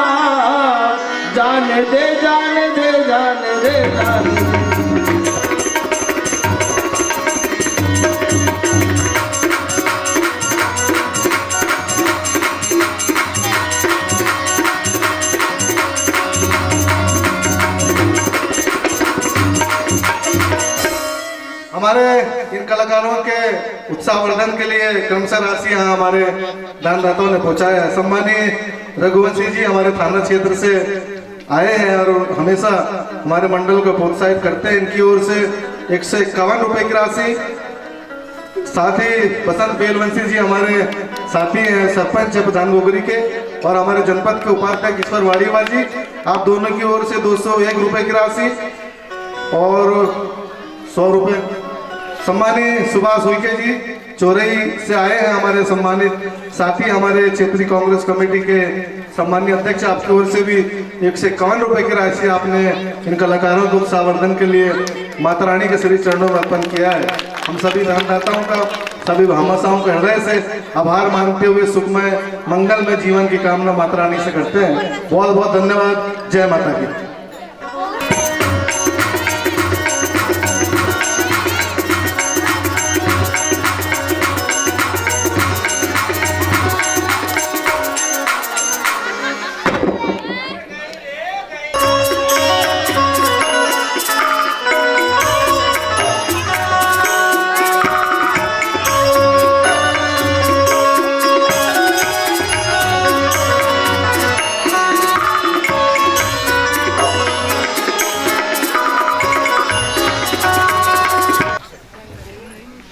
जाने दे जाने दे जाने दे जाने दे। हमारे इन कलाकारों के उत्साहवर्धन के लिए क्रमशः राशि यहाँ हमारे दानदाताओं ने पहुंचाया है। सम्मानीय रघुवंशी जी हमारे थाना क्षेत्र से आए हैं और हमेशा हमारे मंडल को प्रोत्साहित करते हैं। इनकी ओर से 151 रुपए की राशि। साथ ही बसंत बेलवंशी जी हमारे साथी हैं, सरपंच है प्रधान गोगरी के, और हमारे जनपद के उपाध्यक्ष ईश्वर वाड़ीवाल जी, आप दोनों की ओर से 201 रुपए की राशि और 100 रुपए। सम्मानीय सुभाष उइके जी चौरई से आए हैं, हमारे सम्मानित साथी, हमारे क्षेत्रीय कांग्रेस कमेटी के सम्मानीय अध्यक्ष, आपकी ओर से भी 151 रुपए की राशि आपने इन कलाकारों को उत्साहवर्धन के लिए माता रानी के श्री चरणों में अर्पण किया है। हम सभी दानदाताओं का, सभी भामाशाओं का हृदय से आभार मानते हुए सुखमय मंगलमय जीवन की कामना माता रानी से करते हैं। बहुत बहुत धन्यवाद। जय माता की।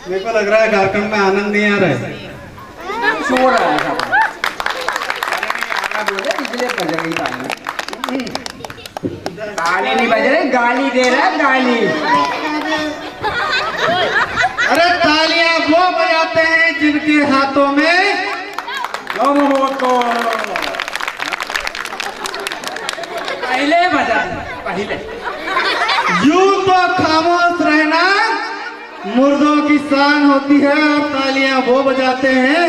मेरे को लग रहा है कार्यक्रम में आनंद नहीं आ रहा है। शोर आ रहा है। बोले इसलिए बज रही ताली। ताली नहीं बज रही, गाली दे रहा है, गाली। अरे तालियां वो बजाते हैं जिनके हाथों में दम हो तो पहले बजा, पहले। यूं तो खामोश रहना मुर्दों की शान होती है, और तालियां वो बजाते हैं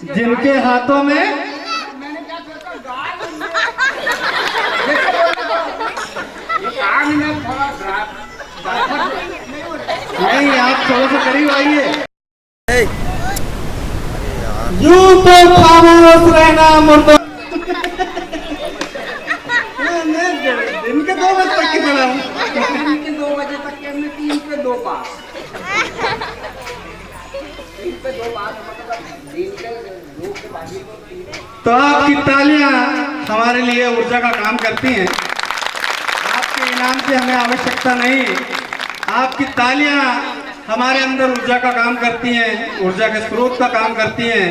जिनके हाथों में नहीं, आप थोड़ा सा करीब आइए। यूं तो खामोश रहना मुर्दों दिन के 2 बजे तक की बना हूँ। दिन के 2 बजे तक के मैं 3 पे 2 पास। 3 पे 2 पास मतलब दिन के 2 के बाद ही 3। तो आपकी तालियां हमारे लिए ऊर्जा का काम करती हैं। आपके इनाम की हमें आवश्यकता नहीं, आपकी तालियां हमारे अंदर ऊर्जा का काम करती हैं, ऊर्जा के स्रोत का काम करती हैं।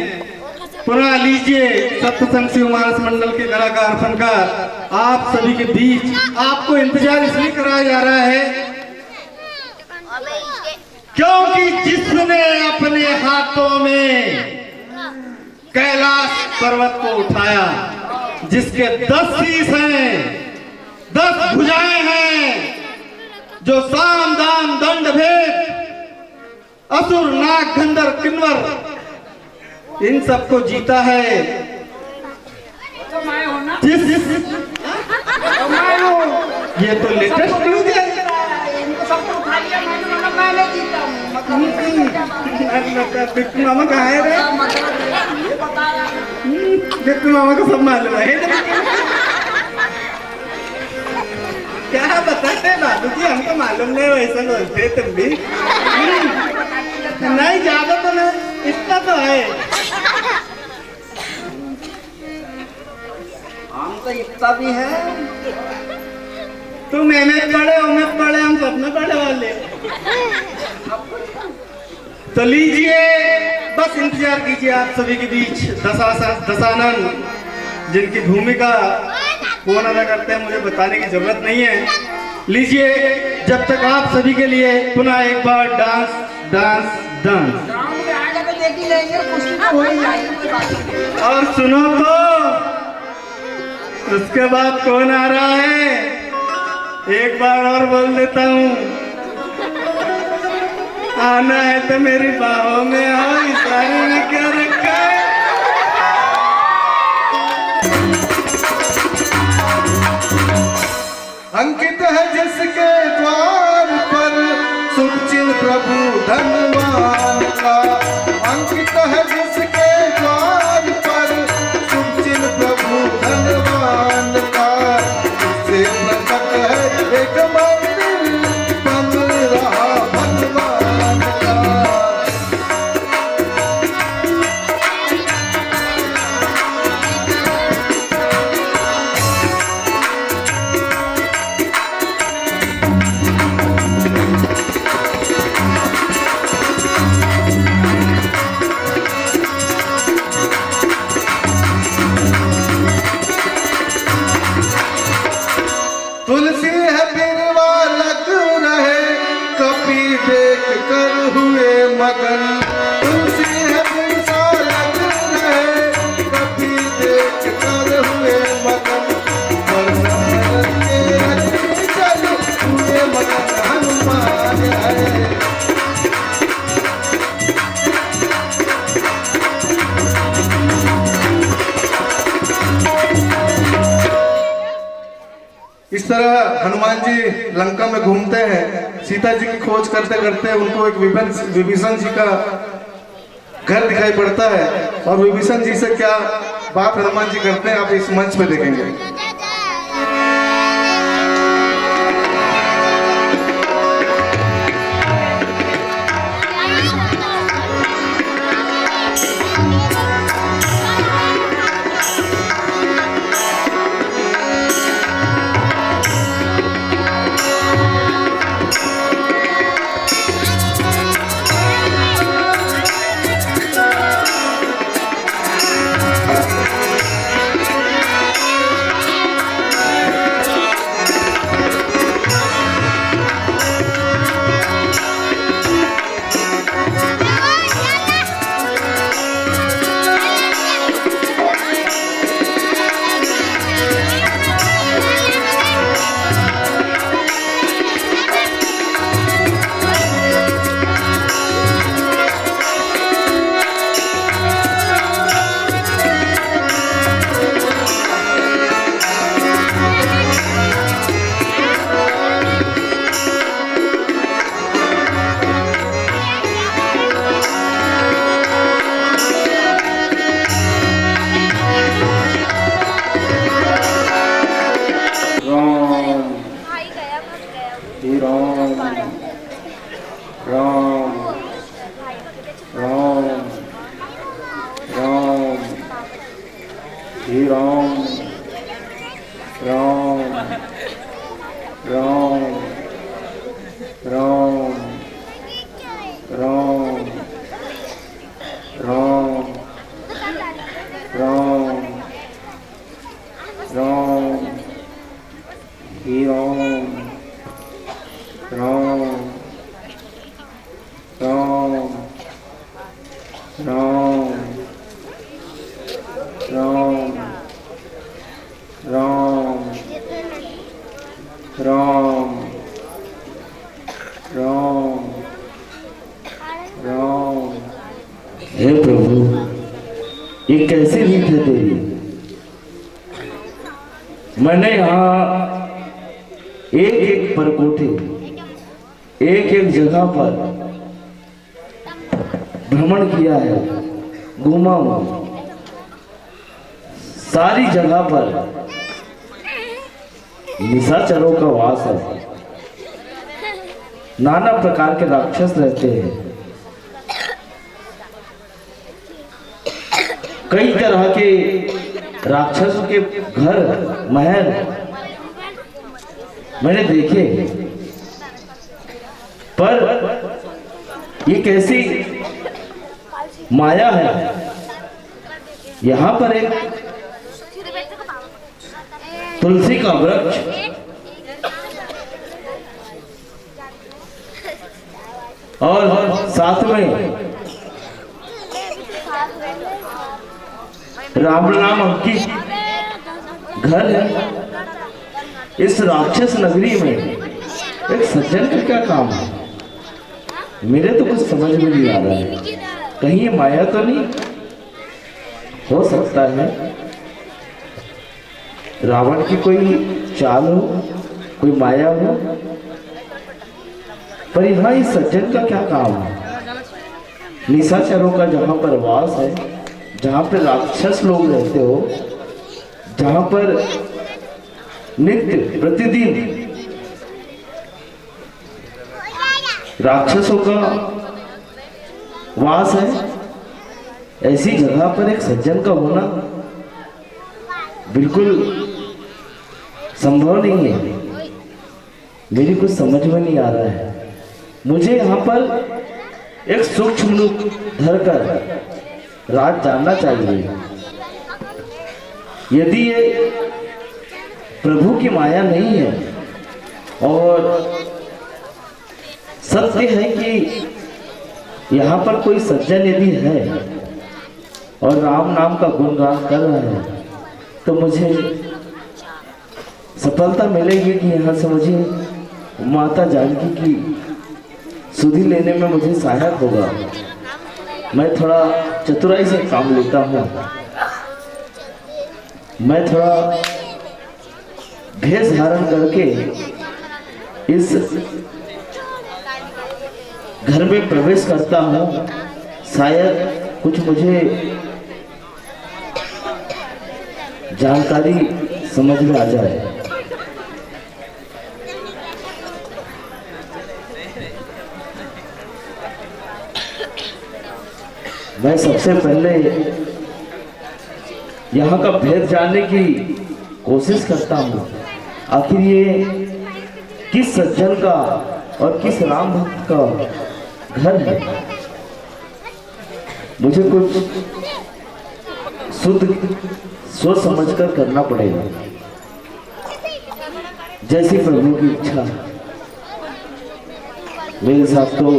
पुनः लीजिए सप्तसंग शिव मानस मंडल के कलाकार फनकार आप सभी के बीच। आपको इंतजार इसलिए कराया जा रहा है क्योंकि जिसने अपने हाथों में कैलाश पर्वत को उठाया, जिसके 10 शीश हैं, 10 भुजाएं हैं, जो साम दाम दंड भेद असुर नाग गंधर किन्वर इन सबको जीता है। जिस ये तो लेटेस्ट न्यूज है। बिट्टू मामा कहाँ है रे? बिट्टू मामा को सब मालूम है। क्या बताते बाबू जी, हमको मालूम नहीं, वैसा बोलते तुम भी। नहीं ज्यादा तो नहीं, इतना तो है। हम तो इतना भी है। तुम एमए पढ़े, ओमे पढ़े, हम सब में पढ़े वाले। तो लीजिए, बस इंतजार कीजिए आप सभी के बीच दशानन, जिनकी भूमिका कौन अदा करते हैं मुझे बताने की जरूरत नहीं है। लीजिए, जब तक आप सभी के लिए पुनः एक बार डांस डांस डांस। ग्राउंड में आएगा तो देख ही लेंगे, कुश्ती तो हो ही जाएगी। और सुनो तो उसके बाद कौन आ रहा है? एक बार और बोल देता हूँ, आना है तो मेरी बाहों में आओ। इशारे में क्या रखा है? अंकित है जिसके द्वार पर सुचिल प्रभु धनवान का। अंकित है जिसके द्वार पर सुचिल प्रभु धनवान का। इससे प्रकट है एक मंदिर बन रहा भगवान का। तुलसी है बिरवा लग रहे कपी देख कर हुए मगन। तुलसी है बिरवा लग रहे कपी देख कर हुए मगन। बरसात के रंग चल हुए मगन हनुमान है। इस तरह हनुमान जी लंका में घूमते हैं, सीता जी की खोज करते करते उनको एक विभीषण जी का घर दिखाई पड़ता है। और विभीषण जी से क्या बात हनुमान जी करते हैं आप इस मंच पे देखेंगे। हे प्रभु, ये कैसी रीत है तेरी? मैंने यहाँ एक एक परकोटे, एक एक जगह पर भ्रमण किया है, घूमा हूं। सारी जगह पर निशाचरों का वास है, नाना प्रकार के राक्षस रहते हैं, कई तरह के राक्षसों के घर महल मैंने देखे। पर ये कैसी माया है? यहाँ पर एक तुलसी का वृक्ष, और साथ में राम नाम अंकित घर है। इस राक्षस नगरी में एक सज्जन का क्या काम है? मेरे तो कुछ समझ में नहीं आ रहा है। कहीं ये माया तो नहीं हो सकता है? रावण की कोई चाल हो, कोई माया हो। पर यहाँ इस सज्जन का क्या काम है? निशाचरों का जहां पर वास है, जहां पर राक्षस लोग रहते हो, जहां पर नित्य प्रतिदिन राक्षसों का वास है, ऐसी जगह पर एक सज्जन का होना बिल्कुल संभव नहीं है। मेरी कुछ समझ में नहीं आ रहा है। मुझे यहाँ पर एक सूक्ष्म रूप धरकर राज जानना चाहिए। यदि ये प्रभु की माया नहीं है और सत्य है कि यहाँ पर कोई सज्जन यदि है और राम नाम का गुणगान कर रहा है, तो मुझे सफलता मिलेगी कि यहाँ से मुझे माता जानकी की सुधि लेने में मुझे सहायक होगा। मैं थोड़ा चतुराई से काम लेता हूँ। मैं थोड़ा भेष धारण करके इस घर में प्रवेश करता हूँ। शायद कुछ मुझे जानकारी समझ में आ जाए। मैं सबसे पहले यहाँ का भेद जानने की कोशिश करता हूँ। आखिर ये किस सज्जन का और किस राम भक्त का घर है? मुझे कुछ शुद्ध सोच समझकर करना पड़ेगा, जैसी प्रभु की इच्छा। मेरे साथ तो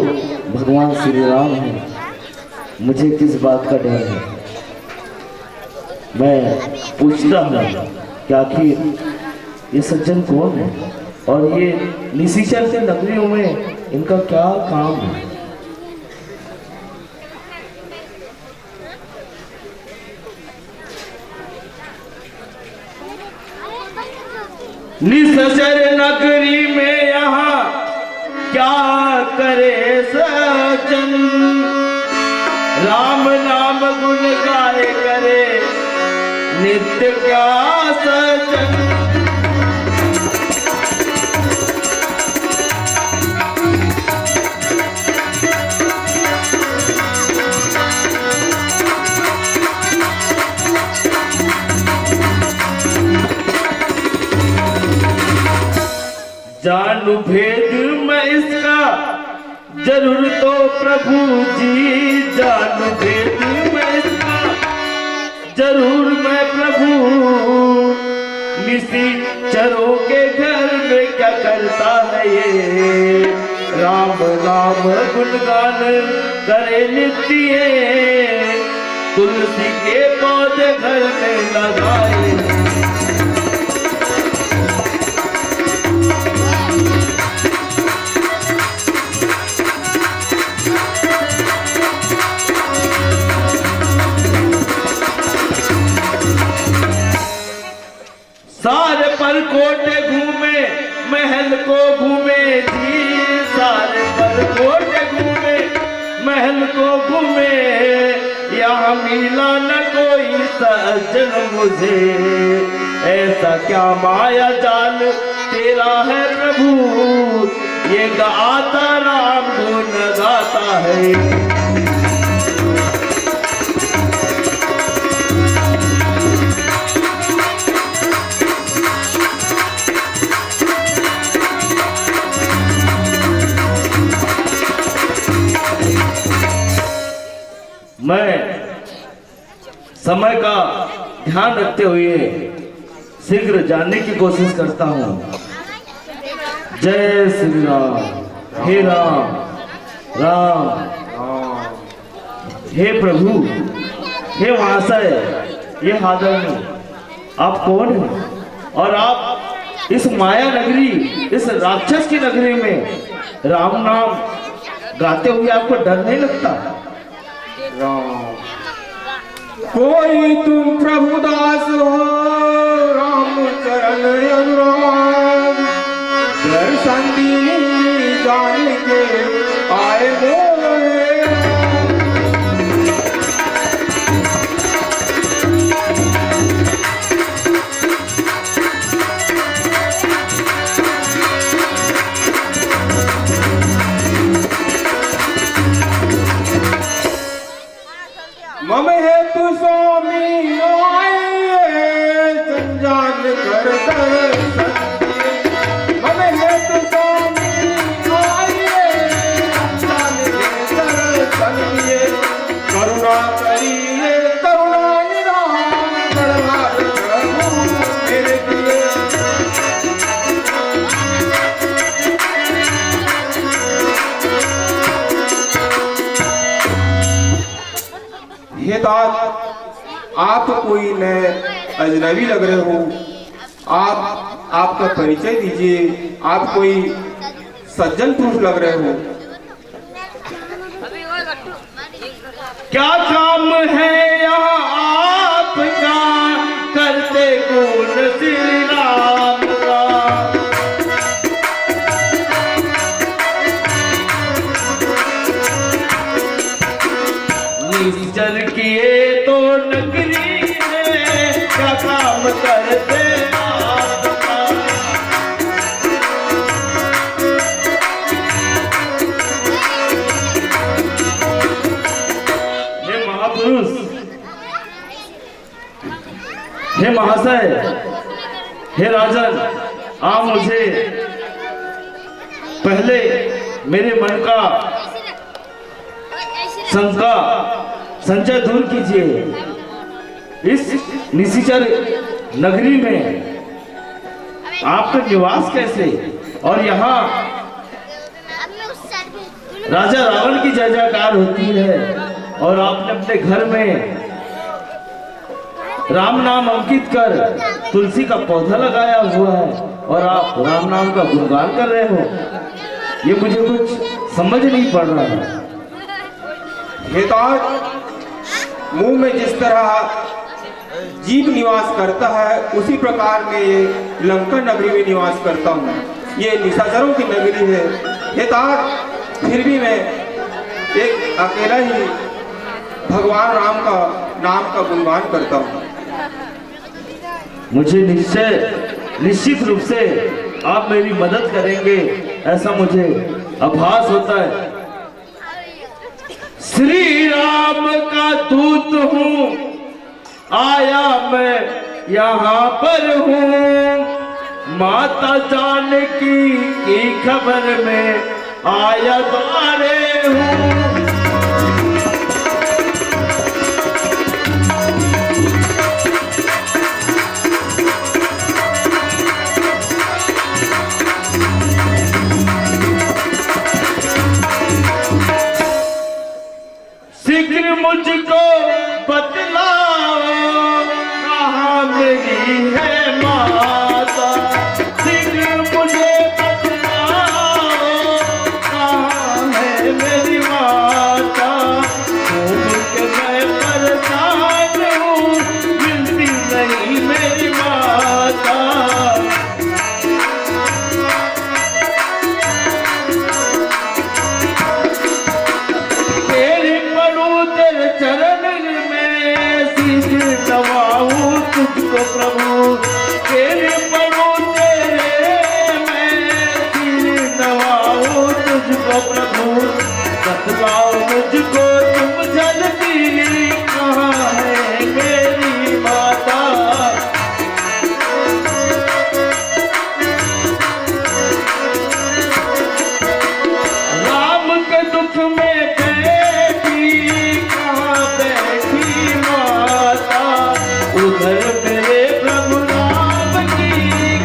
भगवान श्री राम है, मुझे किस बात का डर है? मैं पूछता हूँ कि आखिर ये सज्जन कौन है और ये निशाचर के नगरियों में इनका क्या काम है? निशाचर नगरी में यहाँ क्या करे सज्जन? राम नाम गुण गाए करे नित्य क्या सज्जन? जानू भेद मैं इसका जरूर तो प्रभु जी, जानू भेद मैं इसका जरूर मैं प्रभु। निशाचरों के घर में क्या करता है ये? राम नाम गुणगान करे नित्य, तुलसी के पौधे घर में लगाए। सारे पर कोटे घूमे महल को घूमे जी, सारे पर कोटे घूमे महल को घूमे। यहाँ मिला न कोई सज्जन मुझे, ऐसा क्या माया जाल तेरा है प्रभु? ये गाता राम गुण गाता है। मैं समय का ध्यान रखते हुए शीघ्र जानने की कोशिश करता हूँ। जय श्री राम। हे राम राम, हे प्रभु, हे महाशय, ये हादरणी आप कौन हैं और आप इस माया नगरी, इस राक्षस की नगरी में राम नाम गाते हुए आपको डर नहीं लगता? राम, कोई तुम प्रभु दास हो, राम चरण अनुराग, दर्शन दी जान के आए मोरे। मम हेतु स्वामी आए, जंजाल कर दर्शन दिए। मम हेतु स्वामी आए, जंजाल कर दर्शन दिए। करुणा करिए करुणा निधान, गढ़वाल प्रभु मेरे दिए। हे तात, आप कोई नए अजनबी लग रहे हो। आप आपका परिचय दीजिए। आप कोई सज्जन पुरुष लग रहे हो। क्या काम है यहाँ आपका, करते गुण श्री राम का? निश्चर किए तो नगरी में, क्या काम करते आपका? हे महापुरुष, हे महाशय, हे राजन, आप मुझे पहले मेरे मन का शंका संचय दूर कीजिए। इस निशिचर नगरी में आपका निवास कैसे, और यहाँ राजा रावण की जय जयकार होती है और आपने अपने घर में राम नाम अंकित कर तुलसी का पौधा लगाया हुआ है और आप राम नाम का गुणगान कर रहे हो। ये मुझे कुछ समझ नहीं पड़ रहा है। हे तात, मुंह में जिस तरह जीव निवास करता है, उसी प्रकार में ये लंका नगरी में निवास करता हूँ। ये निशाचरों की नगरी है। हे तात, फिर भी मैं एक अकेला ही भगवान राम का नाम का गुणगान करता हूँ। मुझे निश्चित रूप से आप मेरी मदद करेंगे, ऐसा मुझे आभास होता है। श्री राम का दूत हूँ, आया मैं यहाँ पर हूँ। माता जानकी की खबर में आया द्वारे हूँ। शीघ्र मुझको बतलाओ, कहाँ मेरी है माता। शीघ्र मुझे बतलाओ, कहाँ है मेरी माता। घूम के मैं परेशान हूँ, मिलती नहीं मेरी माता। चरण में शीश नवाऊं तुझको प्रभु, तेरे पड़ो तेरे मैं शीश नवाऊं तुझको प्रभु। बतलाओ मुझको तुम जल्दी, कहाँ है मेरी माता। राम के दुख में उधर मेरे प्रभु राम की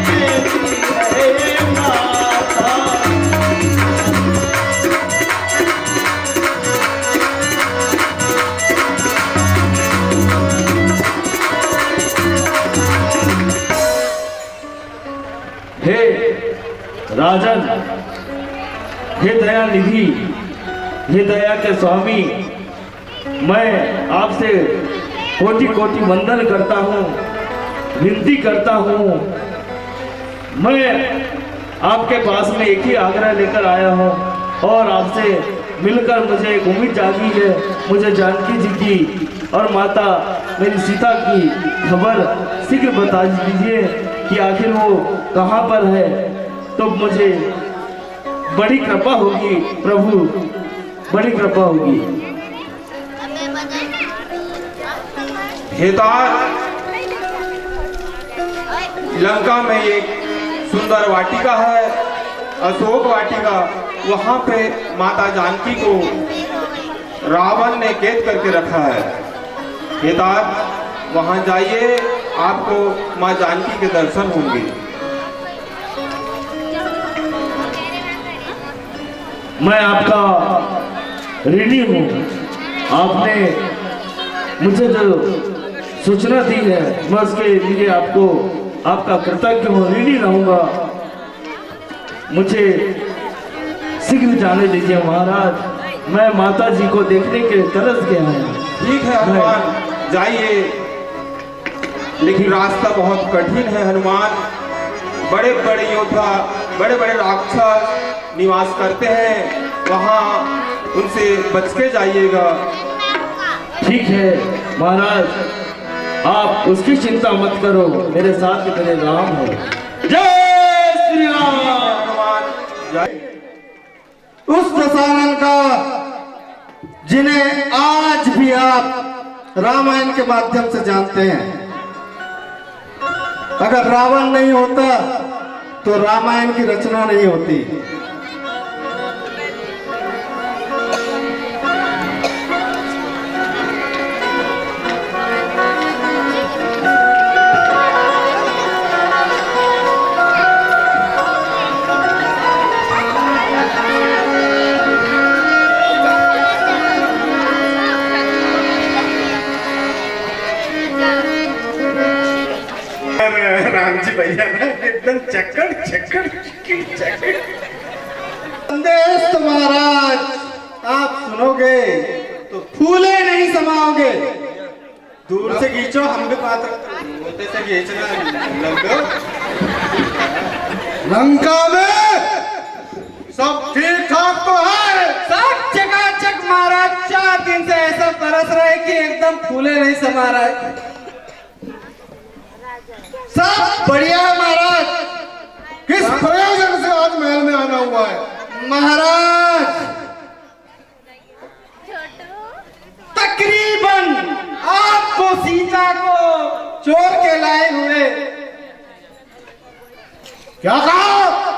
कैसी है माता। हे राजन, हे दया निधि, हे दया के स्वामी, मैं आपसे कोटि कोटि वंदन करता हूँ, विनती करता हूँ। मैं आपके पास में एक ही आग्रह लेकर आया हूँ और आपसे मिलकर मुझे एक उम्मीद जागी है। मुझे जानकी जी की और माता मेरी सीता की खबर शीघ्र बता दीजिए कि आखिर वो कहाँ पर है, तो मुझे बड़ी कृपा होगी प्रभु, बड़ी कृपा होगी। अबे बदल हेतार, लंका में एक सुंदर वाटिका है, अशोक वाटिका। वहां पे माता जानकी को रावण ने कैद करके रखा है। हेतार, वहां जाइए, आपको माँ जानकी के दर्शन होंगे। मैं आपका ऋणी हूँ। आपने मुझे जो सूचना दी है, मैं उसके लिए आपको आपका कृतज्ञ हूँ, ऋणी रहूंगा। मुझे शीघ्र जाने दीजिए महाराज, मैं माता जी को देखने के तरस गया हूँ। ठीक है हनुमान, जाइए, लेकिन रास्ता बहुत कठिन है हनुमान। बड़े बड़े योद्धा, बड़े बड़े राक्षस निवास करते हैं, वहाँ उनसे बच के जाइएगा। ठीक है महाराज, आप उसकी चिंता मत करो, मेरे साथ मेरे राम हो। जय श्री राम। हनुमान, जय। उस दशानन का जिन्हें आज भी आप रामायण के माध्यम से जानते हैं। अगर रावण नहीं होता तो रामायण की रचना नहीं होती। राम जी भैया ना एकदम चक्कर चक्कर चक्कर। संदेश महाराज, आप सुनोगे तो फूले नहीं समाओगे। दूर से खींचो, हम भी होते से खींचना लगो। लंका में सब ठीक ठाक तो है? सब चकाचक महाराज, 4 दिन से ऐसा तरस रहे कि एकदम फूले नहीं समा रहे। सब बढ़िया है महाराज। किस प्रयोजन से आज महल में आना हुआ है? महाराज, तकरीबन आपको सीता को चोर के लाए हुए। क्या कहा?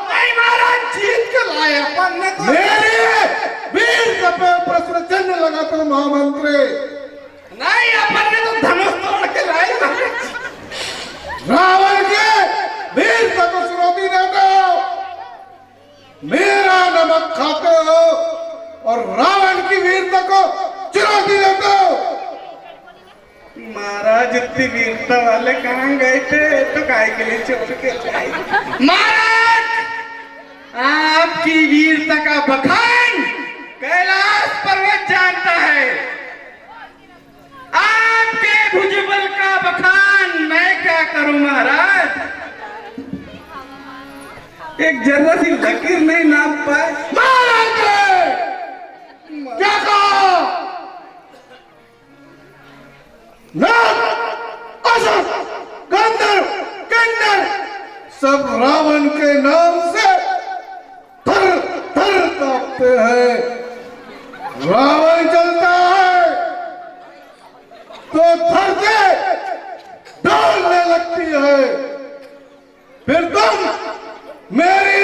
नहीं महाराज, जीत के लाए अपन ने तो। मेरे वीर पे प्रश्न चिन्ह लगाते हो महामंत्री। नहीं, अपन ने तो धनुष तोड़ के लाए। रावण के वीरता को चुनौती देते हो, मेरा नमक खाते हो और रावण की वीरता को चुनौती देते हो। महाराज इतनी वीरता वाले कहाँ गए थे, तो काय के लिए चोर के लाए? महाराज, आपकी वीरता का बखान कैलाश पर्वत जानता है। आपके भुजबल का बखान मैं क्या करूं महाराज। एक जरा सी लकीर नहीं नाप पाए। महाराज क्या कहा? नाग, असुर, गंधर्व, किन्नर सब रावण के नाम से थर थर कांपते हैं। रावण चलता है तो धरती डोलने लगती है। फिर तुम मेरी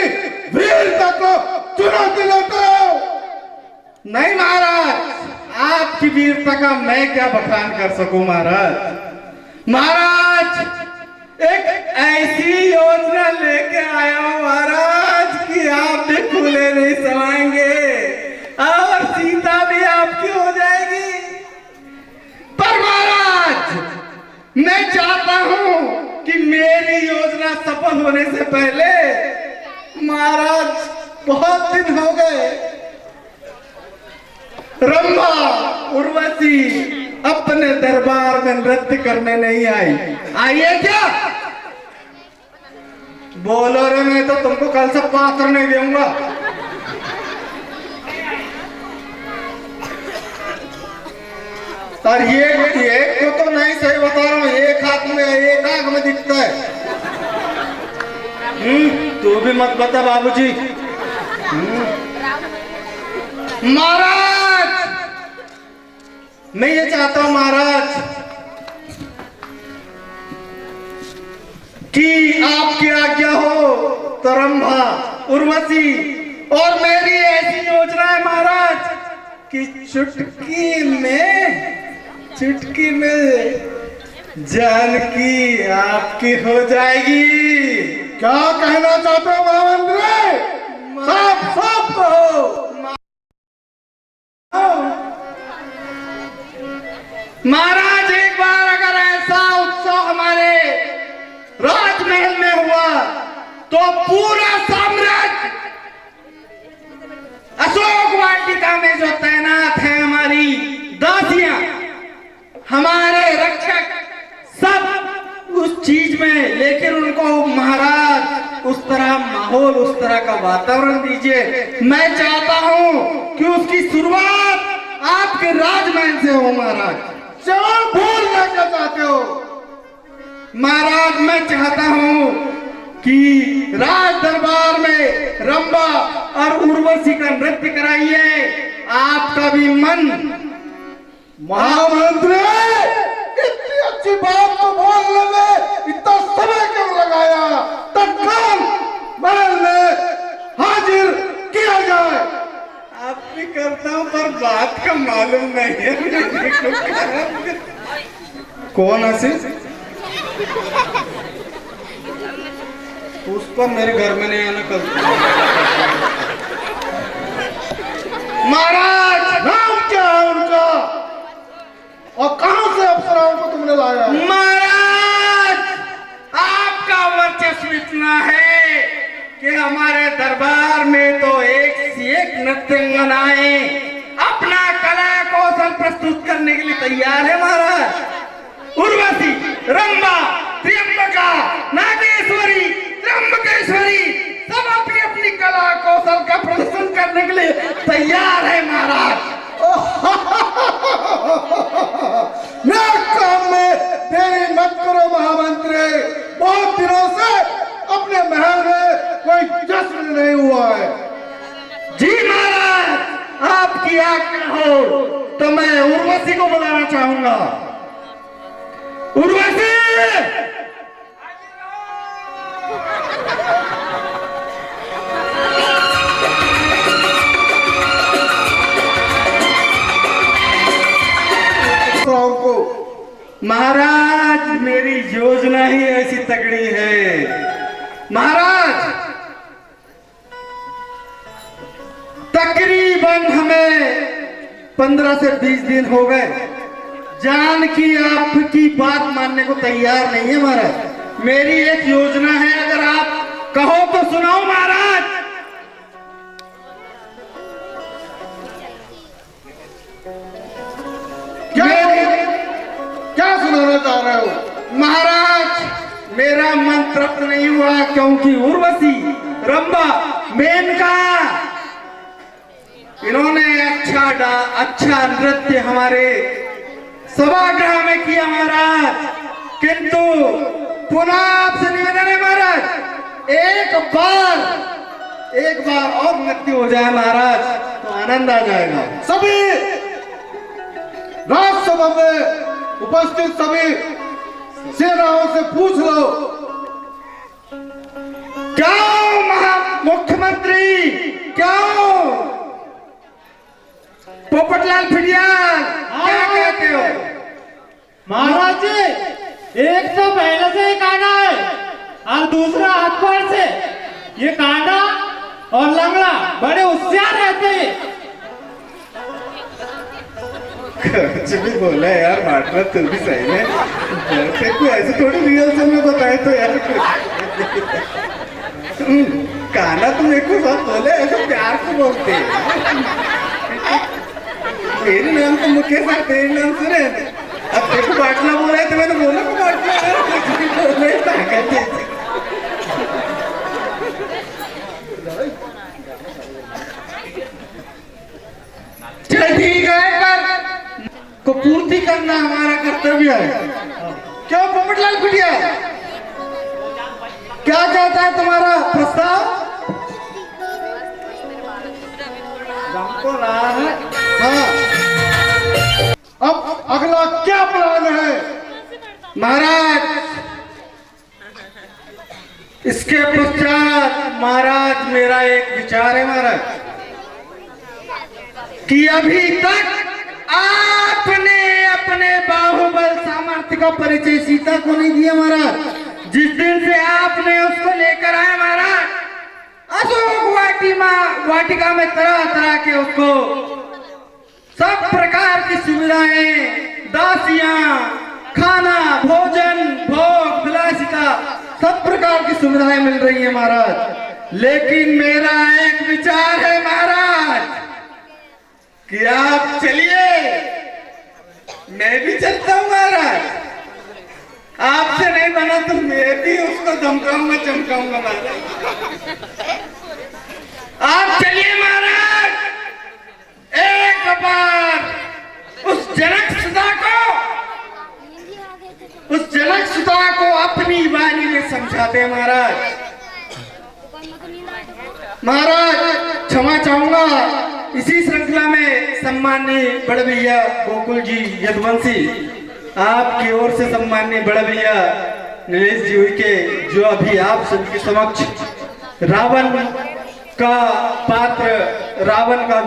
वीरता को चुनौती देते हो। नहीं महाराज, आपकी वीरता का मैं क्या बखान कर सकूं महाराज। महाराज, एक ऐसी योजना लेके आया हूं महाराज कि आप भी फूले नहीं समाएंगे और सीता भी आपकी हो जाएगी। पर महाराज, मैं चाहता हूं कि मेरी योजना सफल होने से पहले महाराज बहुत दिन हो गए रंभा उर्वशी अपने दरबार में नृत्य करने नहीं आई। आइए क्या? बोलो रे, मैं तो तुमको कल से पात्र नहीं दूंगा। और ये तो नहीं, सही बता रहा हूँ, एक हाथ में एक आंख में दिखता है। तू भी मत बता बाबूजी। महाराज, मैं ये चाहता हूं महाराज कि आपकी आज्ञा हो तो रंभा उर्वशी और मेरी ऐसी योजना है महाराज कि चुटकी में जानकी आपकी हो जाएगी। क्या कहना चाहते हो महामंत्री? साफ कहो। महाराज, एक बार अगर ऐसा उत्सव हमारे राजमहल में हुआ तो पूरा साम्राज्य अशोक वाटिका में जो तैनात है हमारी दासियां, हमारे रक्षक, सब उस चीज में, लेकिन उनको महाराज उस तरह माहौल, उस तरह का वातावरण दीजिए। मैं चाहता हूं कि उसकी शुरुआत आपके राजमहल से हो महाराज। चलो बोलना क्या चाहते हो? महाराज, मैं चाहता हूं कि राज दरबार में रंभा और उर्वशी का नृत्य कराइए। आपका भी मन। महामंत्री, इतनी अच्छी बात को बोलने में इतना समय क्यों लगाया? तत्काल महल में हाजिर किया जाए। आप भी करता हूं, पर बात का मालूम नहीं है। कौन हंसी? पुष्पा मेरे घर में नहीं आना कल। महाराज, नाम क्या है उनका और कहां से अप्सराओं को तुमने लाया? महाराज, आपका वर्चस्व इतना है कि हमारे दरबार में तो एक से एक नृत्यांगनाएं अपना कला कौशल प्रस्तुत करने के लिए तैयार है महाराज। उर्वशी, रंभा, त्र्यंबका, नागेश्वरी, त्र्यंबकेश्वरी सब अपनी अपनी कला कौशल का प्रदर्शन करने के लिए तैयार है महाराज। काम में देरी मत करो महामंत्री। बहुत दिनों से अपने महल में कोई जश्न नहीं हुआ है। जी महाराज, आपकी आज्ञा हो तो मैं उर्वशी को बुलाना चाहूंगा। उर्वशी! को महाराज, मेरी योजना ही ऐसी तगड़ी है महाराज। तकरीबन हमें 15 से 20 दिन हो गए। जानकी आपकी बात मानने को तैयार नहीं है महाराज। मेरी एक योजना है, अगर आप कहो तो सुनाओ महाराज। क्या सुनाना चाह रहे हो? महाराज, मेरा मन तृप्त नहीं हुआ क्योंकि उर्वशी, रंभा, मेनका इन्होंने अच्छा नृत्य हमारे सभागृह में किया महाराज। किंतु पुनः आपसे निवेदन है महाराज, एक बार और नृत्य हो जाए महाराज तो आनंद आ जाएगा। सभी राज्यसभा में उपस्थित सभी सेनाओं से पूछ लो। क्यों मुख्यमंत्री, क्यों पोपटलाल फिरियाल, क्या कहते हो? महाराज जी, एक तो पहले से ही कांडा है और दूसरा हाथ पैर से। ये कांडा और लंगड़ा बड़े होशियार रहते हैं। कुछ भी बोला यार, माटरा तू भी सही है। तेरे को ऐसे थोड़ी रिहर्सल में बताए तो यार काना तुम मेरे को सब बोले ऐसे प्यार से बोलते हैं। मेरे नाम तो मुकेश है, तेरे नाम सुने। अब तेरे को बाटला बोला है तो मैंने बोला को बाटला है, कुछ भी बोल रहे ताकत है। चल ठीक है, पर को पूर्ति करना हमारा कर्तव्य है। क्यों पोपटलाल कुटिया, क्या कहता है तुम्हारा प्रस्ताव? हमको रहा है। हाँ, अब अगला क्या प्लान है महाराज? इसके पश्चात महाराज मेरा एक विचार है महाराज, कि अभी तक आपने अपने बाहुबल सामर्थ्य का परिचय सीता को नहीं दिया महाराज। जिस दिन से आपने उसको लेकर आए महाराज, अशोक वाटिका में तरह तरह के उसको सब प्रकार की सुविधाएं, दासियां, खाना, भोजन, भोग, विलासिता, सब प्रकार की सुविधाएं मिल रही है महाराज। लेकिन मेरा एक विचार है महाराज, कि आप चलिए, मैं भी चलता हूँ महाराज। आपसे नहीं बना तो मैं भी उसको धमकाऊंगा, चमकाऊंगा महाराज। आप चलिए महाराज, एक बार उस जनक सुधा को अपनी वाणी में समझाते हैं महाराज। महाराज क्षमा चाहूंगा, इसी श्रृंखला में सम्माननीय बड़े भैया गोकुल जी यदुवंशी, आपकी ओर से सम्माननीय बड़े भैया नीलेश जी के, जो अभी आप सबके समक्ष रावण का पात्र, रावण का